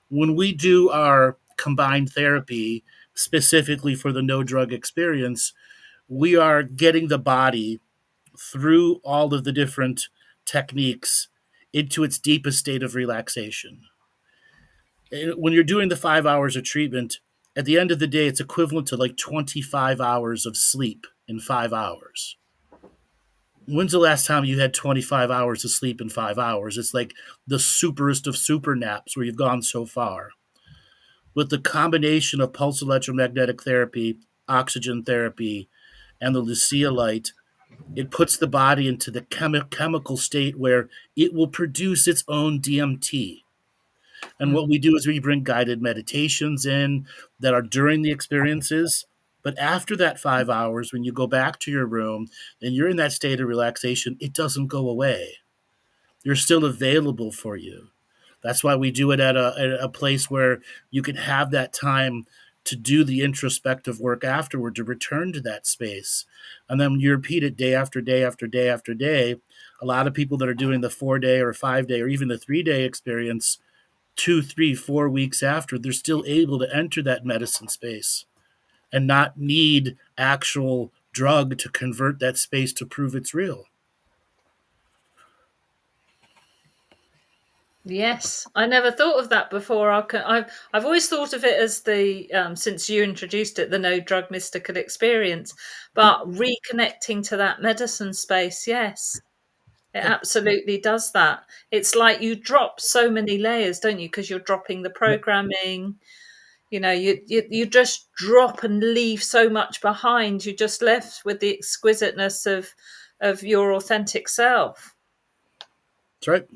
When we do our combined therapy, specifically for the no drug experience, we are getting the body through all of the different techniques into its deepest state of relaxation. When you're doing the 5 hours of treatment, at the end of the day, it's equivalent to like 25 hours of sleep in 5 hours. When's the last time you had 25 hours of sleep in 5 hours? It's like the superest of super naps where you've gone so far. With the combination of pulse electromagnetic therapy, oxygen therapy, and the Lucia light, it puts the body into the chemical state where it will produce its own DMT. And what we do is we bring guided meditations in that are during the experiences. But after that 5 hours, when you go back to your room and you're in that state of relaxation, it doesn't go away. You're still available for you. That's why we do it at a place where you can have that time to do the introspective work afterward, to return to that space. And then when you repeat it day after day after day after day, a lot of people that are doing the 4 day or 5 day or even the 3 day experience, 2, 3, 4 weeks after, they're still able to enter that medicine space and not need actual drug to convert that space to prove it's real. Yes, I never thought of that before. I've always thought of it as the since you introduced it, the no drug mystical experience, but reconnecting to that medicine space. Yes, it Yep. absolutely does that. It's like you drop so many layers, don't you? Because you're dropping the Yep. programming. You just drop and leave so much behind. You're just left with the exquisiteness of your authentic self. That's right.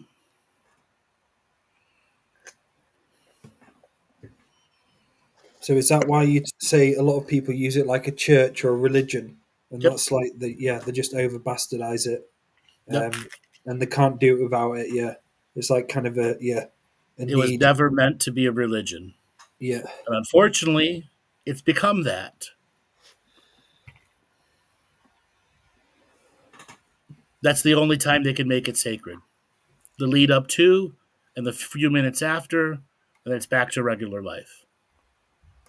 So is that why you say a lot of people use it like a church or a religion, and Yep. that's like they just over bastardize it, Yep. and they can't do it without it. Yeah, it's like kind of a It was need. never meant to be a religion. Yeah, And unfortunately, it's become that. That's the only time they can make it sacred. The lead up to and the few minutes after, and then it's back to regular life.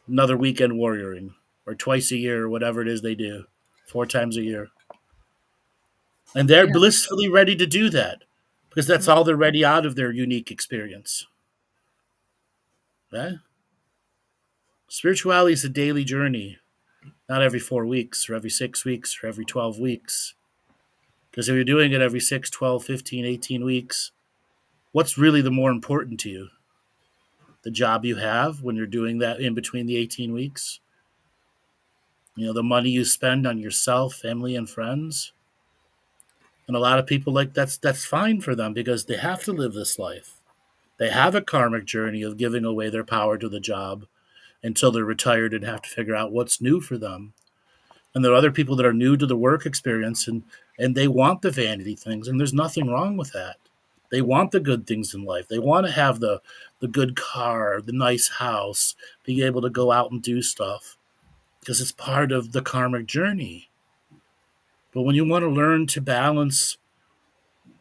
Another weekend warrioring, or twice a year, or whatever it is they do, 4 times a year. And they're Yeah. blissfully ready to do that because that's all they're ready out of their unique experience. Okay? Spirituality is a daily journey, not every 4 weeks or every 6 weeks or every 12 weeks. Because if you're doing it every 6, 12, 15, 18 weeks, what's really the more important to you? The job you have when you're doing that in between the 18 weeks? The money you spend on yourself, family, and friends? And a lot of people that's fine for them because they have to live this life. They have a karmic journey of giving away their power to the job until they're retired and have to figure out what's new for them. And there are other people that are new to the work experience and they want the vanity things, and there's nothing wrong with that. They want the good things in life. They want to have the good car, the nice house, be able to go out and do stuff because it's part of the karmic journey. But when you want to learn to balance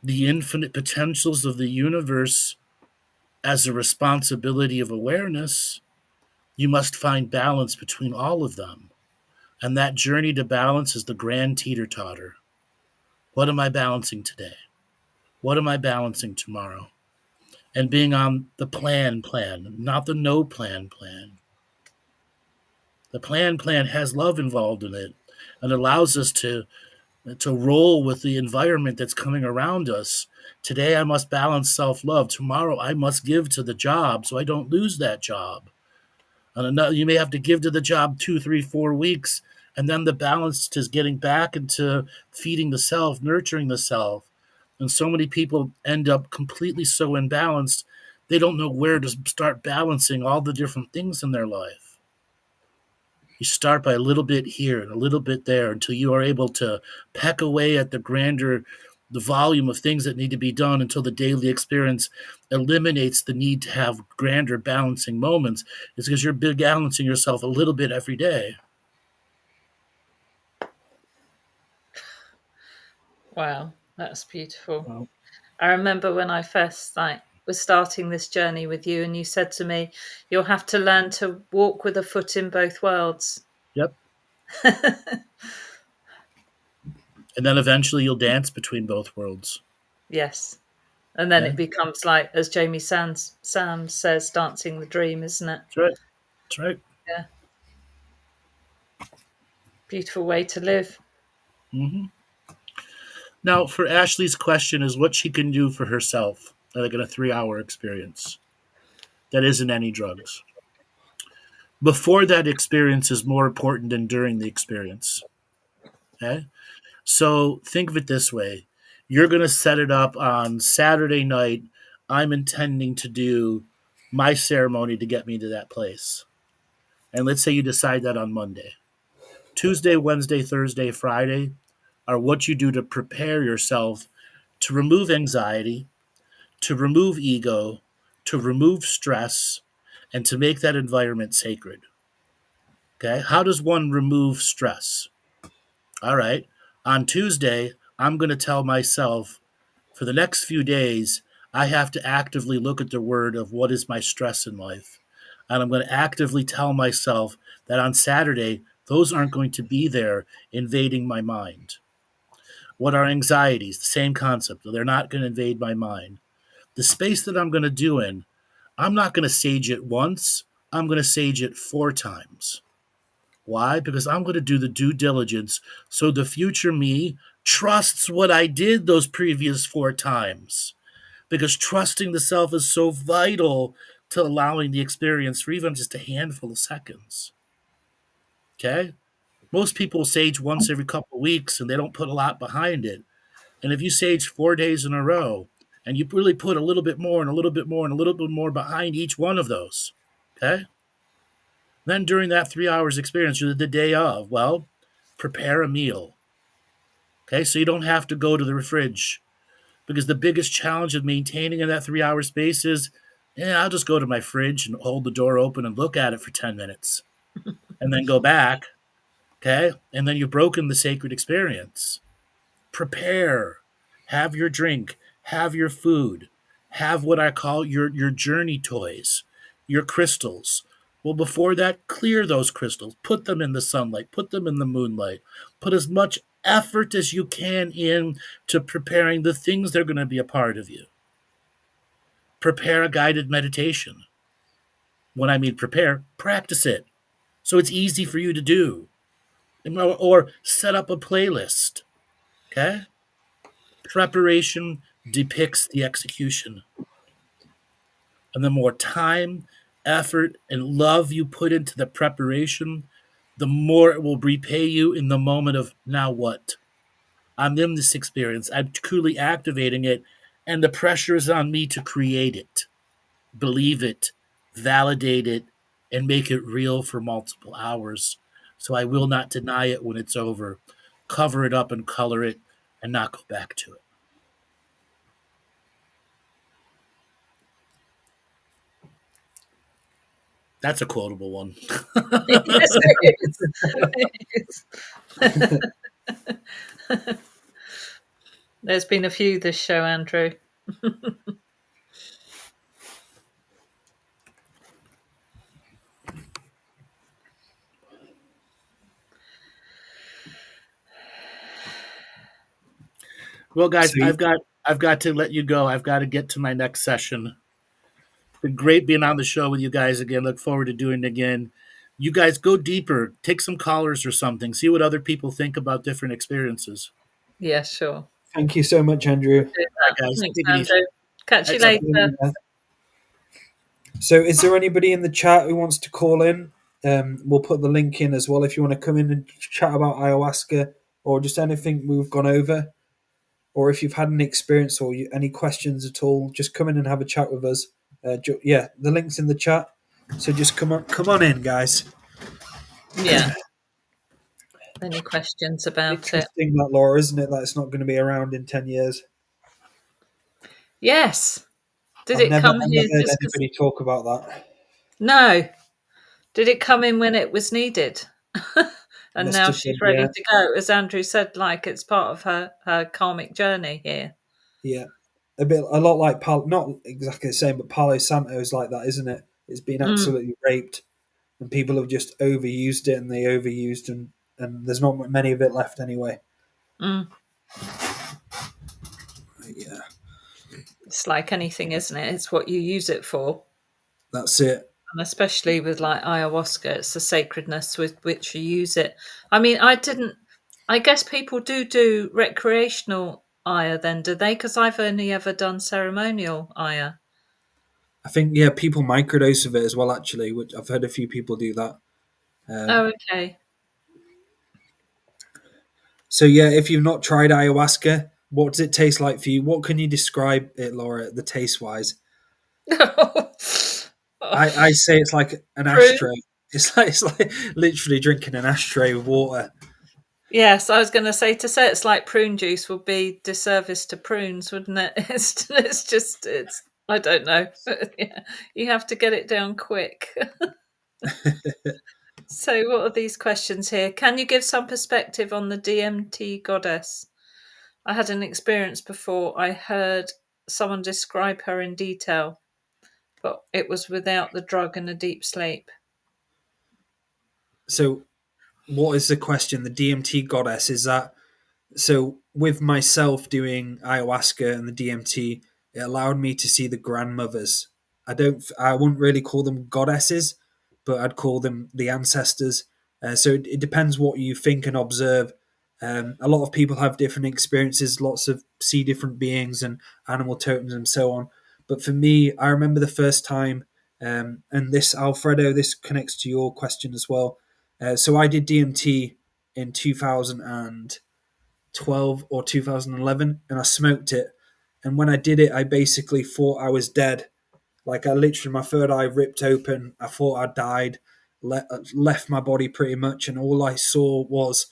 the infinite potentials of the universe as a responsibility of awareness, you must find balance between all of them. And that journey to balance is the grand teeter-totter. What am I balancing today? What am I balancing tomorrow? And being on the plan, not the no plan. The plan has love involved in it and allows us to roll with the environment that's coming around us. Today I must balance self-love. Tomorrow I must give to the job so I don't lose that job. And another, you may have to give to the job 2, 3, 4 weeks, and then the balance is getting back into feeding the self, nurturing the self. And so many people end up completely so imbalanced, they don't know where to start balancing all the different things in their life. You start by a little bit here and a little bit there until you are able to peck away at the volume of things that need to be done until the daily experience eliminates the need to have grander balancing moments. It's because you're balancing yourself a little bit every day. Wow, that's beautiful. Well, I remember when I first was starting this journey with you, and you said to me, "You'll have to learn to walk with a foot in both worlds." yep. And then eventually you'll dance between both worlds. Yes, and then Okay? it becomes like, as Jamie Sams says, dancing the dream, isn't it? That's right. That's right. Yeah, beautiful way to live. Mm-hmm. Now, for Ashley's question is what she can do for herself, like in a 3-hour experience that isn't any drugs. Before that experience is more important than during the experience. Okay? So think of it this way. You're going to set it up on Saturday night. I'm intending to do my ceremony to get me to that place. And let's say you decide that on Monday. Tuesday, Wednesday, Thursday, Friday are what you do to prepare yourself to remove anxiety, to remove ego, to remove stress, and to make that environment sacred. Okay? How does one remove stress? All right. On Tuesday, I'm going to tell myself for the next few days, I have to actively look at the word of what is my stress in life. And I'm going to actively tell myself that on Saturday, those aren't going to be there invading my mind. What are anxieties? The same concept. They're not going to invade my mind. The space that I'm going to do in, I'm not going to sage it once. I'm going to sage it 4 times. Why? Because I'm going to do the due diligence so the future me trusts what I did those previous 4 times. Because trusting the self is so vital to allowing the experience for even just a handful of seconds. Okay? Most people sage once every couple of weeks and they don't put a lot behind it. And if you sage 4 days in a row and you really put a little bit more and a little bit more and a little bit more behind each one of those, okay? Then during that 3 hours experience, the day of, well, prepare a meal. Okay, so you don't have to go to the fridge because the biggest challenge of maintaining in that 3 hour space is, I'll just go to my fridge and hold the door open and look at it for 10 minutes and then go back. Okay, and then you've broken the sacred experience. Prepare, have your drink, have your food, have what I call your journey toys, your crystals. Well, before that, clear those crystals, put them in the sunlight, put them in the moonlight, put as much effort as you can in to preparing the things that are going to be a part of you. Prepare a guided meditation. When I mean prepare, practice it so it's easy for you to do. Or set up a playlist. Okay? Preparation depicts the execution. And the more time, effort, and love you put into the preparation, the more it will repay you in the moment of now what? I'm in this experience. I'm truly activating it, and the pressure is on me to create it, believe it, validate it, and make it real for multiple hours. So I will not deny it when it's over, cover it up and color it, and not go back to it. That's a quotable one. Yes, it is. There's been a few this show, Andrew. Well, guys, I've got to let you go. I've got to get to my next session. It's been great being on the show with you guys again. Look forward to doing it again. You guys go deeper. Take some callers or something. See what other people think about different experiences. Yeah, sure. Thank you so much, Andrew. All right, guys. Thanks, Take it easy. Andrew. Catch you later. So, is there anybody in the chat who wants to call in? We'll put the link in as well if you want to come in and chat about ayahuasca or just anything we've gone over. Or if you've had an experience or any questions at all, just come in and have a chat with us. The link's in the chat. So just come on in, guys. Yeah. Any questions about it? Interesting, that, Laura, isn't it? That it's not going to be around in 10 years. Yes. I've never come here heard just anybody talk about that. No. Did it come in when it was needed? And Must now have she's been, ready yeah. to go. As Andrew said, like it's part of her karmic journey here. Yeah. A lot like not exactly the same, but Palo Santo is like that, isn't it? It's been absolutely raped, and people have just overused it, and and there's not many of it left anyway. Mm. Yeah, It's like anything, isn't it? It's what you use it for. that's it. And especially with like ayahuasca, it's the sacredness with which you use it. I mean, I guess people do recreational aya then, do they? Because I've only ever done ceremonial aya. I think, people microdose of it as well, actually, which I've heard a few people do that. Okay. So, if you've not tried ayahuasca, what does it taste like for you? What can you describe it, Laura, the taste-wise? Oh, I say it's like an prune. ashtray. It's like literally drinking an ashtray with water. Yes, I was going to say it's like prune juice would be disservice to prunes, wouldn't it? It's just it's I don't know. Yeah, you have to get it down quick. So, what are these questions here? Can you give some perspective on the DMT goddess? I had an experience before. I heard someone describe her in detail, but it was without the drug and a deep sleep. So, what is the question? The DMT goddess, is that so? With myself doing ayahuasca and the DMT, it allowed me to see the grandmothers. I wouldn't really call them goddesses, but I'd call them the ancestors. So it depends what you think and observe. A lot of people have different experiences. Lots of see different beings and animal totems and so on. But for me, I remember the first time, and this Alfredo, this connects to your question as well. So I did DMT in 2012 or 2011, and I smoked it. And when I did it, I basically thought I was dead. Like I literally, my third eye ripped open. I thought I died, left my body pretty much, and all I saw was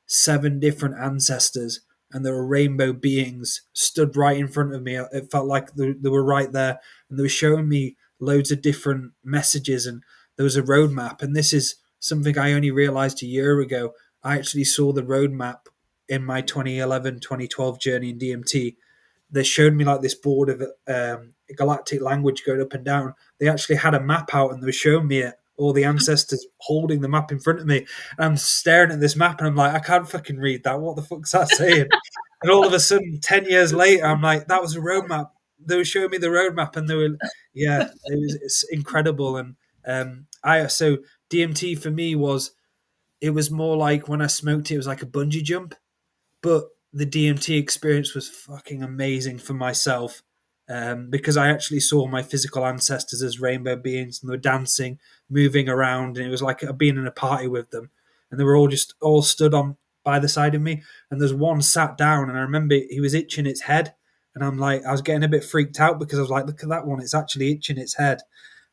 7 different ancestors, and there were rainbow beings stood right in front of me. It felt like they were right there, and they were showing me loads of different messages, and there was a roadmap. And this is something I only realized a year ago. I actually saw the roadmap in my 2011, 2012 journey in DMT. They showed me like this board of galactic language going up and down. They actually had a map out and they were showing me it. All the ancestors holding the map in front of me. And I'm staring at this map and I'm like, I can't fucking read that. What the fuck's that saying? And all of a sudden, 10 years later, I'm like, that was a roadmap. They were showing me the roadmap and they were, yeah, it's incredible. And so DMT for me it was more like when I smoked it was like a bungee jump, but the DMT experience was fucking amazing for myself, because I actually saw my physical ancestors as rainbow beings and they were dancing, moving around, and it was like being in a party with them. And they were all stood on by the side of me, and there's one sat down, and I remember he was itching its head, and I'm like, I was getting a bit freaked out because I was like, look at that one, it's actually itching its head,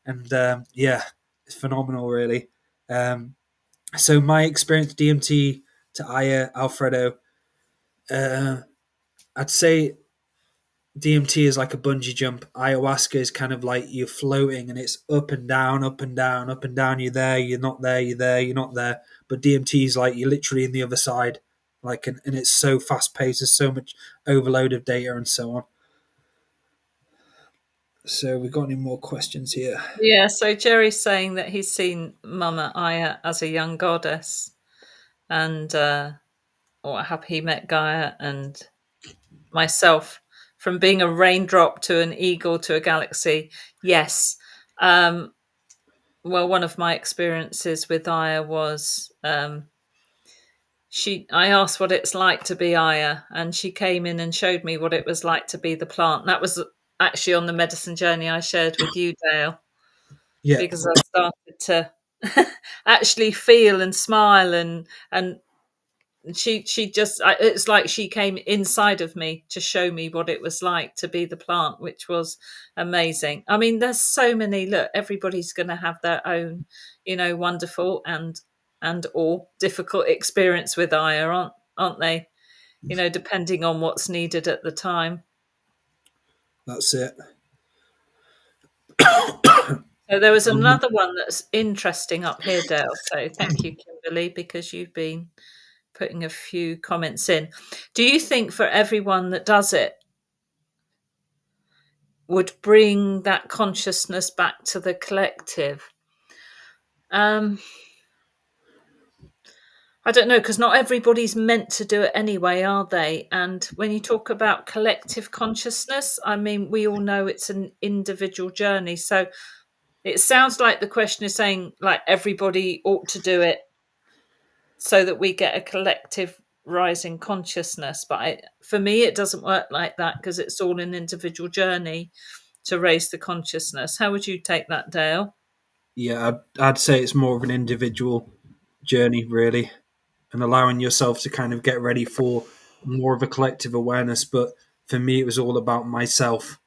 and yeah, it's phenomenal, really. Um, so my experience DMT to Aya Alfredo, uh, I'd say DMT is like a bungee jump. Ayahuasca is kind of like you're floating and it's up and down, up and down, up and down. You're there, you're not there, you're there, you're not there. But DMT is like you're literally in the other side. Like, and it's so fast paced. There's so much overload of data and so on. So, we got any more questions here? Yeah, so Jerry's saying that he's seen Mama Aya as a young goddess, and or how he met Gaia and myself from being a raindrop to an eagle to a galaxy. Yes. Well, one of my experiences with Aya was I asked what it's like to be Aya, and she came in and showed me what it was like to be the plant. That was actually on the medicine journey I shared with you, Dale, Yeah, because I started to actually feel and smile and she just it's like she came inside of me to show me what it was like to be the plant, which was amazing. I mean, there's so many, look, everybody's going to have their own, wonderful and or difficult experience with Aya, aren't they, depending on what's needed at the time. that's it. So there was another one that's interesting up here, Dale, so thank you, Kimberly, because you've been putting a few comments in. Do you think for everyone that does it would bring that consciousness back to the collective? I don't know, because not everybody's meant to do it anyway, are they? And when you talk about collective consciousness, I mean, we all know it's an individual journey. So it sounds like the question is saying, like, everybody ought to do it so that we get a collective rising consciousness. But for me, it doesn't work like that because it's all an individual journey to raise the consciousness. How would you take that, Dale? Yeah, I'd say it's more of an individual journey, really, and allowing yourself to kind of get ready for more of a collective awareness. But for me, it was all about myself.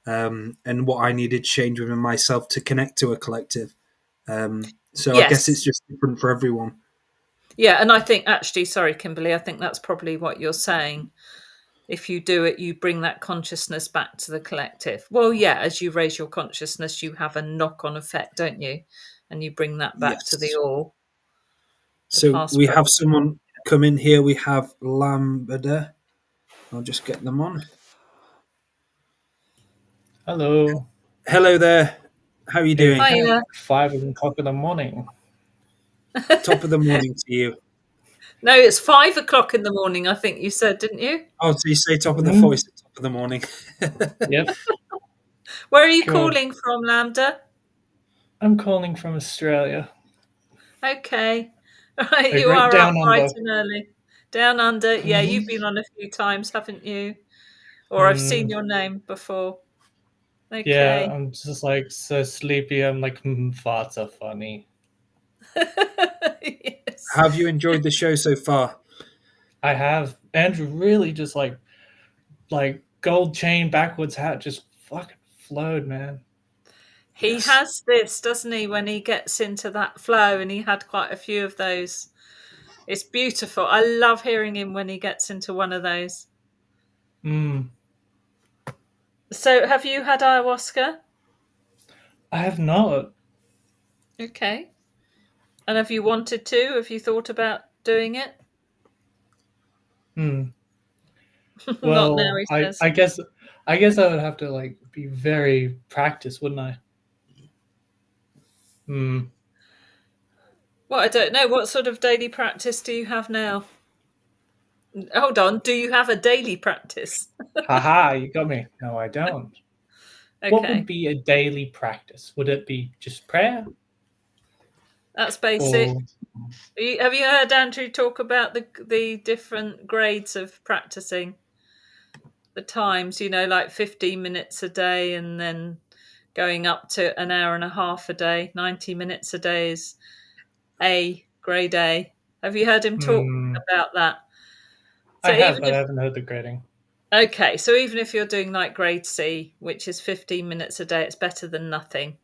and what I needed to change within myself to connect to a collective. So I guess it's Yes. just different for everyone. Yeah, and I think actually, sorry, Kimberly, I think that's probably what you're saying. If you do it, you bring that consciousness back to the collective. Well, yeah, as you raise your consciousness, you have a knock-on effect, don't you? And you bring that back to the Yes. all, the So past, we present. have someone come in here. We have Lambada. I'll just get them on. Hello. Hello there. How are you It's doing? Hiya. 5 o'clock in the morning. Top of the morning to you. No, it's 5 o'clock in the morning, I think you said, didn't you? Oh, so you say top of the Mm, voice, top of the morning. yep. Where are you Good. calling from, Lambda? I'm calling from Australia. Okay. Right, you Right are up down bright under. and early. Down under. Yeah, Hmm. you've been on a few times, haven't you? Or I've seen Mm, your name before. yeah, Okay. I'm just like so sleepy. I'm like, farts are funny. Yes. Have you enjoyed the show so far? I have Andrew really just like gold chain backwards hat just fucking flowed, man. He Yes. has this, doesn't he, when he gets into that flow, and he had quite a few of those. It's beautiful. I love hearing him when he gets into one of those. Mm, So, have you had ayahuasca? I have not. Okay. And have you wanted to? Have you thought about doing it? Hmm. Not now, Well, he I says. I guess I guess I would have to like be very practiced, wouldn't I? Hmm. Well, I don't know. What sort of daily practice do you have now? Hold on. Do you have a daily practice? Haha, you got me. No, I don't. What would Okay. be a daily practice? Would it be just prayer That's basic. or Have you heard Andrew talk about the different grades of practicing? The times, like 15 minutes a day and then going up to an hour and a half a day. 90 minutes a day is grade A. Have you heard him talk hmm, about that? I So have, even but I if haven't heard the grading. Okay, so even if you're doing like grade C, which is 15 minutes a day, it's better than nothing.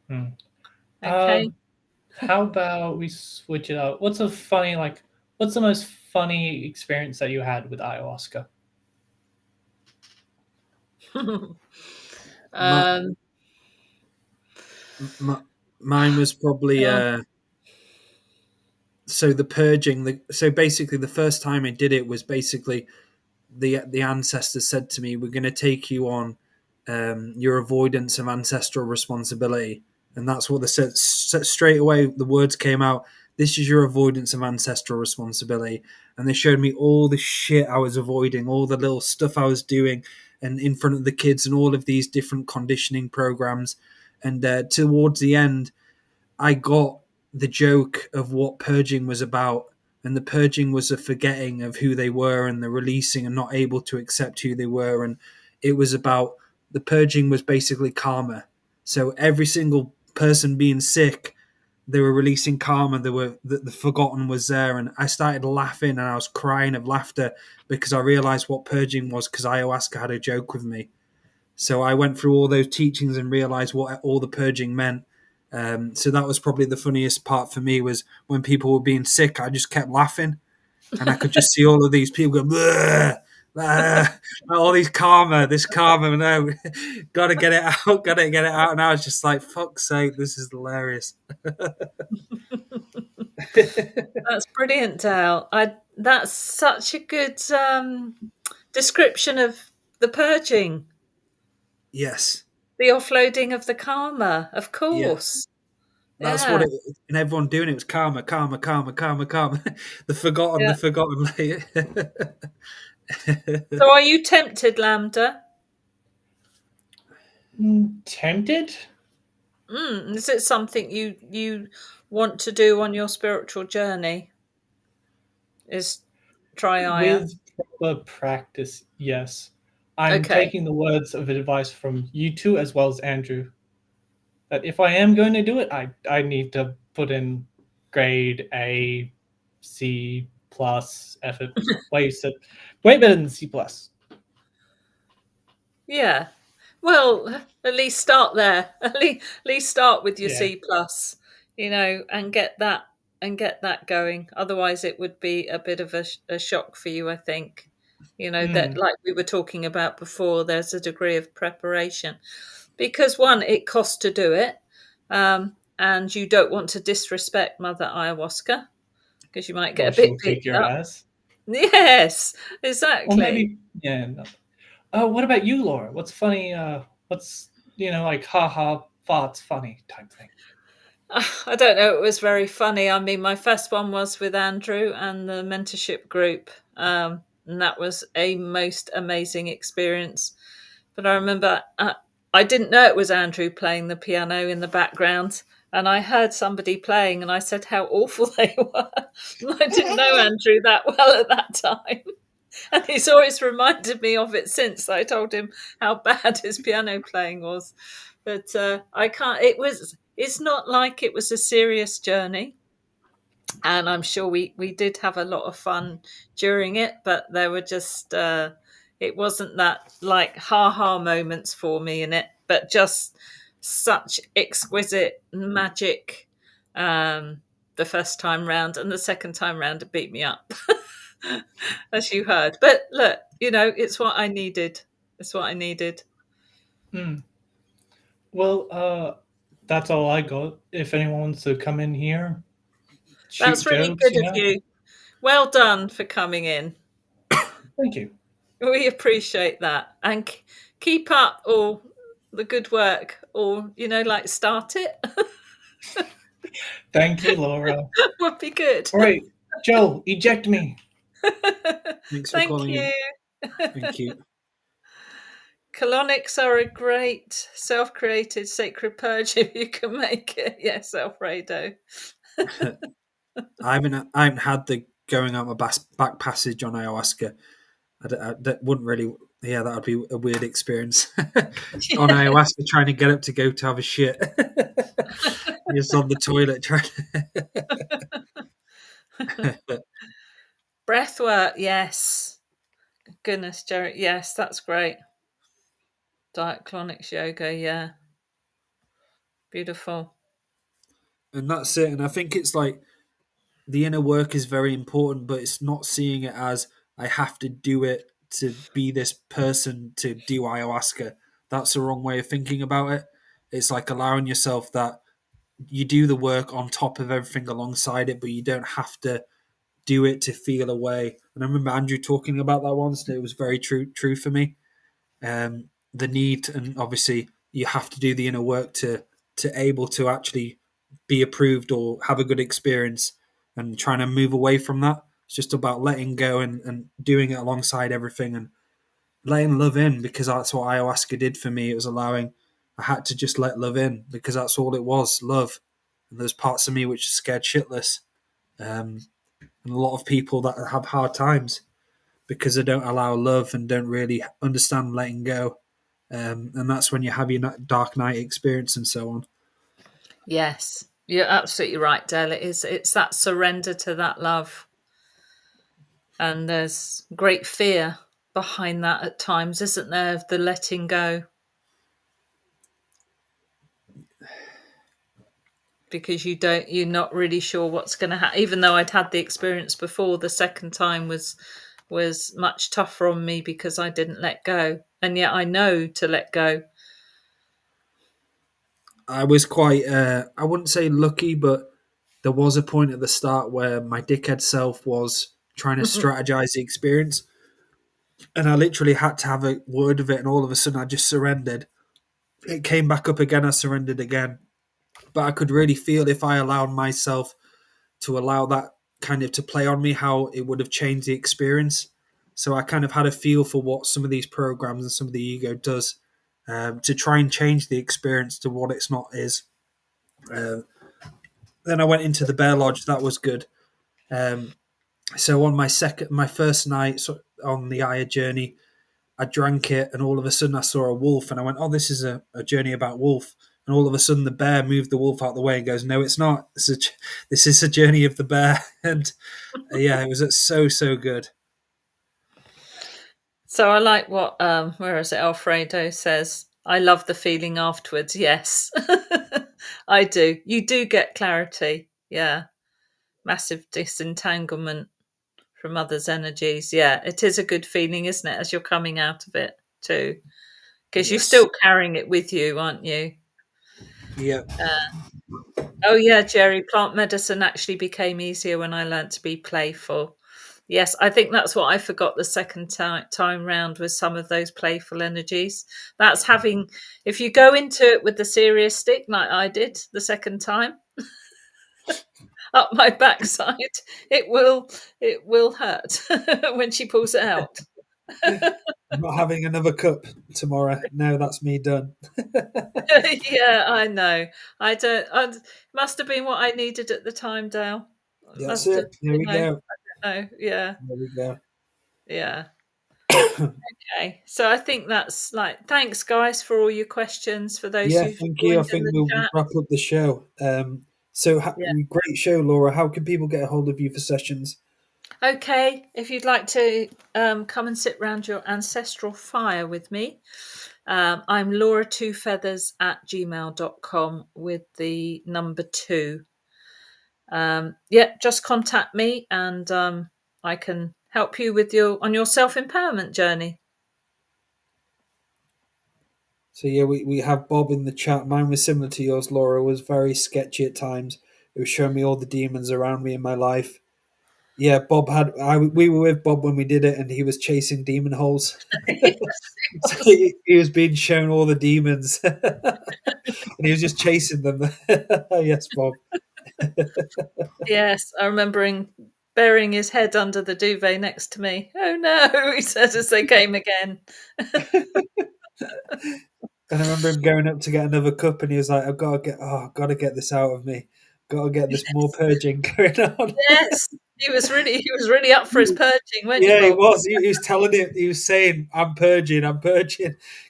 Hmm. Okay. How about we switch it up? What's the most funny experience that you had with ayahuasca? My, um, mine was probably oh, so the purging. So basically, the first time I did it was basically the ancestors said to me, "We're going to take you on your avoidance of ancestral responsibility," and that's what they said. Straight away. The words came out. This is your avoidance of ancestral responsibility, and they showed me all the shit I was avoiding, all the little stuff I was doing, and in front of the kids, and all of these different conditioning programs. And towards the end, I got the joke of what purging was about. And the purging was a forgetting of who they were and the releasing and not able to accept who they were. And it was about the purging was basically karma. So every single person being sick, they were releasing karma. The forgotten was there, and I started laughing and I was crying of laughter because I realized what purging was because ayahuasca had a joke with me. So I went through all those teachings and realized what all the purging meant. So that was probably the funniest part for me was when people were being sick, I just kept laughing and I could just see all of these people go, "Bleh, all this karma, no, gotta get it out, gotta get it out. And I was just like, fuck's sake, this is hilarious. that's brilliant, Dale. That's such a good description of the purging, Yes, the offloading of the karma, of yes. course. That's what Yeah, it, and everyone doing it was karma, karma, karma, karma, karma. The forgotten, yeah. the forgotten. So are you tempted, Lambda? Tempted? Is it something you want to do on your spiritual journey? Is try Aya? With proper practice, yes. I'm Okay. taking the words of advice from you two as well as Andrew. That if I am going to do it, I need to put in grade A, C plus effort. Way better than C plus. Yeah. Well, at least start there. At least start with your Yeah. C plus, and get that going. Otherwise, it would be a bit of a shock for you, I think. That, Mm, like we were talking about before, there's a degree of preparation because one, it costs to do it, and you don't want to disrespect Mother Ayahuasca because you might or get a bit she'll kick beaten your up. ass. Yes, Or exactly. maybe, yeah. No. What about you, Laura? What's funny? What's like haha thoughts funny type thing? I don't know. It was very funny. I mean, my first one was with Andrew and the mentorship group, and that was a most amazing experience. But I remember I didn't know it was Andrew playing the piano in the background, and I heard somebody playing, and I said how awful they were. And I didn't know Andrew that well at that time, and he's always reminded me of it since. I told him how bad his piano playing was, but I can't. It's not like it was a serious journey, and I'm sure we did have a lot of fun during it, but there were just it wasn't that like ha ha moments for me in it, but just such exquisite magic. The first time round, and the second time round it beat me up. As you heard. But look, it's what I needed. It's what I needed. Hmm. Well, that's all I got. If anyone wants to come in here, shoot That's really jokes, good of you. Well done for coming in. Thank you. We appreciate that. And keep up all the good work, or, like start it. Thank you, Laura. Would be good. All right, Joe, eject me. Thanks for Thank calling you. in. Thank you. Colonics are a great self-created sacred purge if you can make it. Yes, Alfredo. I haven't had the going out my back passage on ayahuasca. That wouldn't really. Yeah, that would be a weird experience on ayahuasca. Trying to get up to go to have a shit. Just on the toilet trying. Breath work, yes. Goodness, Jerry. Yes, that's great. Diaclonics yoga, yeah. Beautiful. And that's it. And I think it's like the inner work is very important, but it's not seeing it as I have to do it to be this person to do ayahuasca. That's the wrong way of thinking about it. It's like allowing yourself that you do the work on top of everything alongside it, but you don't have to do it to feel a way. And I remember Andrew talking about that once, and it was very true for me. The need, and obviously you have to do the inner work to able to actually be approved or have a good experience, and trying to move away from that. It's just about letting go and doing it alongside everything and letting love in, because that's what ayahuasca did for me. It was allowing, I had to just let love in because that's all it was, love. And there's parts of me which are scared shitless. And a lot of people that have hard times because they don't allow love and don't really understand letting go. And that's when you have your dark night experience and so on. Yes. You're absolutely right, Dale. It's that surrender to that love. And there's great fear behind that at times, isn't there, of the letting go? Because you're not really sure what's going to happen. Even though I'd had the experience before, the second time was much tougher on me because I didn't let go, and yet I know to let go. I was quite, I wouldn't say lucky, but there was a point at the start where my dickhead self was trying to strategize the experience. And I literally had to have a word of it, and all of a sudden I just surrendered. It came back up again, I surrendered again. But I could really feel if I allowed myself to allow that kind of to play on me, how it would have changed the experience. So I kind of had a feel for what some of these programs and some of the ego does, to try and change the experience to what it's not is. Then I went into the Bear Lodge. That was good. So on my first night on the Aya journey, I drank it, and all of a sudden I saw a wolf, and I went, "Oh, this is a journey about wolf." And all of a sudden, the bear moved the wolf out of the way and goes, "No, it's not. This is a journey of the bear." And yeah, it was so good. So I like what where is it? Alfredo says. I love the feeling afterwards. Yes, I do. You do get clarity. Yeah. Massive disentanglement from others' energies. Yeah, it is a good feeling, isn't it, as you're coming out of it too? Because you're Yes. still carrying it with you, aren't you? Yeah. Oh, yeah, Jerry, plant medicine actually became easier when I learnt to be playful. Yes, I think that's what I forgot the second time round was some of those playful energies. That's having, if you go into it with the serious stick like I did the second time, up my backside, it will hurt when she pulls it out. I'm not having another cup tomorrow. No, that's me done. Yeah, I know. I don't. Must have been what I needed at the time, Dale. That's Must have. it. There we go. No. Yeah. There we go. Yeah. Okay. So I think that's like. Thanks, guys, for all your questions. For those Yeah, who've thank you. I joined in think the we'll chat. wrap up the show. Yeah. Great show, Laura. How can people get a hold of you for sessions? Okay. If you'd like to come and sit round your ancestral fire with me, I'm laura2feathers@gmail.com with the number 2. Yeah, just contact me and I can help you with your self-empowerment journey. So yeah, we have Bob in the chat. Mine was similar to yours, Laura. It was very sketchy at times. It was showing me all the demons around me in my life. Yeah, we were with Bob when we did it, and he was chasing demon holes. So he was being shown all the demons, and he was just chasing them. Yes, Bob. Yes, I remember burying his head under the duvet next to me. Oh no, he said as they came again. And I remember him going up to get another cup, and he was like, I've got to get this out of me. Got to get this more purging going on." Yes, he was really up for his purging, weren't you, Yeah, he Bob? was. He was telling it. He was saying, I'm purging.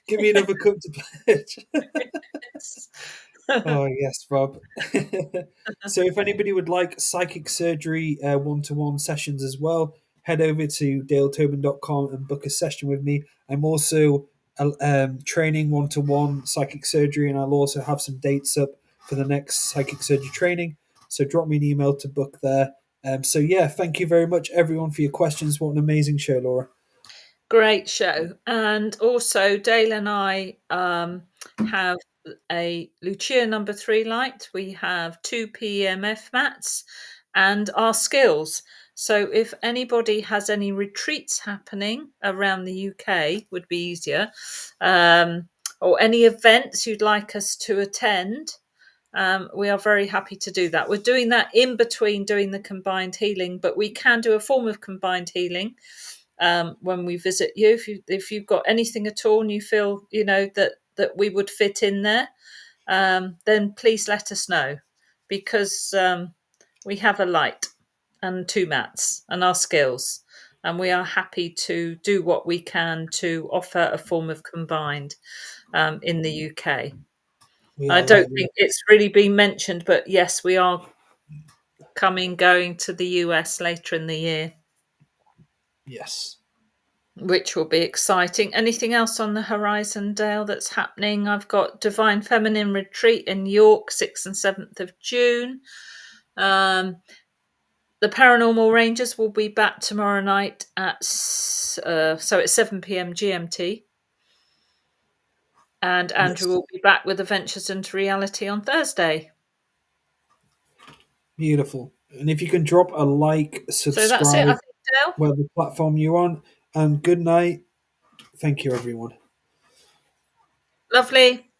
Give me another cup to purge." Oh, yes, Rob. So if anybody would like psychic surgery one-to-one sessions as well, head over to daletobin.com and book a session with me. I'm also training one-to-one psychic surgery, and I'll also have some dates up for the next psychic surgery training. So drop me an email to book there. So yeah, thank you very much, everyone, for your questions. What an amazing show, Laura. Great show. And also Dale and I have a Lucia number 3 light. We have 2 PEMF mats and our skills. So if anybody has any retreats happening around the UK, would be easier, or any events you'd like us to attend, we are very happy to do that. We're doing that in between doing the combined healing, but we can do a form of combined healing when we visit you. If you've got anything at all and you feel that we would fit in there, then please let us know, because we have a light and 2 mats and our skills, and we are happy to do what we can to offer a form of combined in the UK. I don't think it's really been mentioned, but yes, we are going to the US later in the year. Yes. Which will be exciting. Anything else on the horizon, Dale, that's happening? I've got Divine Feminine Retreat in York, 6th and 7th of June. The Paranormal Rangers will be back tomorrow night at 7 p.m. GMT. And Andrew will be back with Adventures into Reality on Thursday. Beautiful. And if you can drop a like, subscribe, so that's it, I think, Dale. Whatever platform you're on. And good night. Thank you, everyone. Lovely.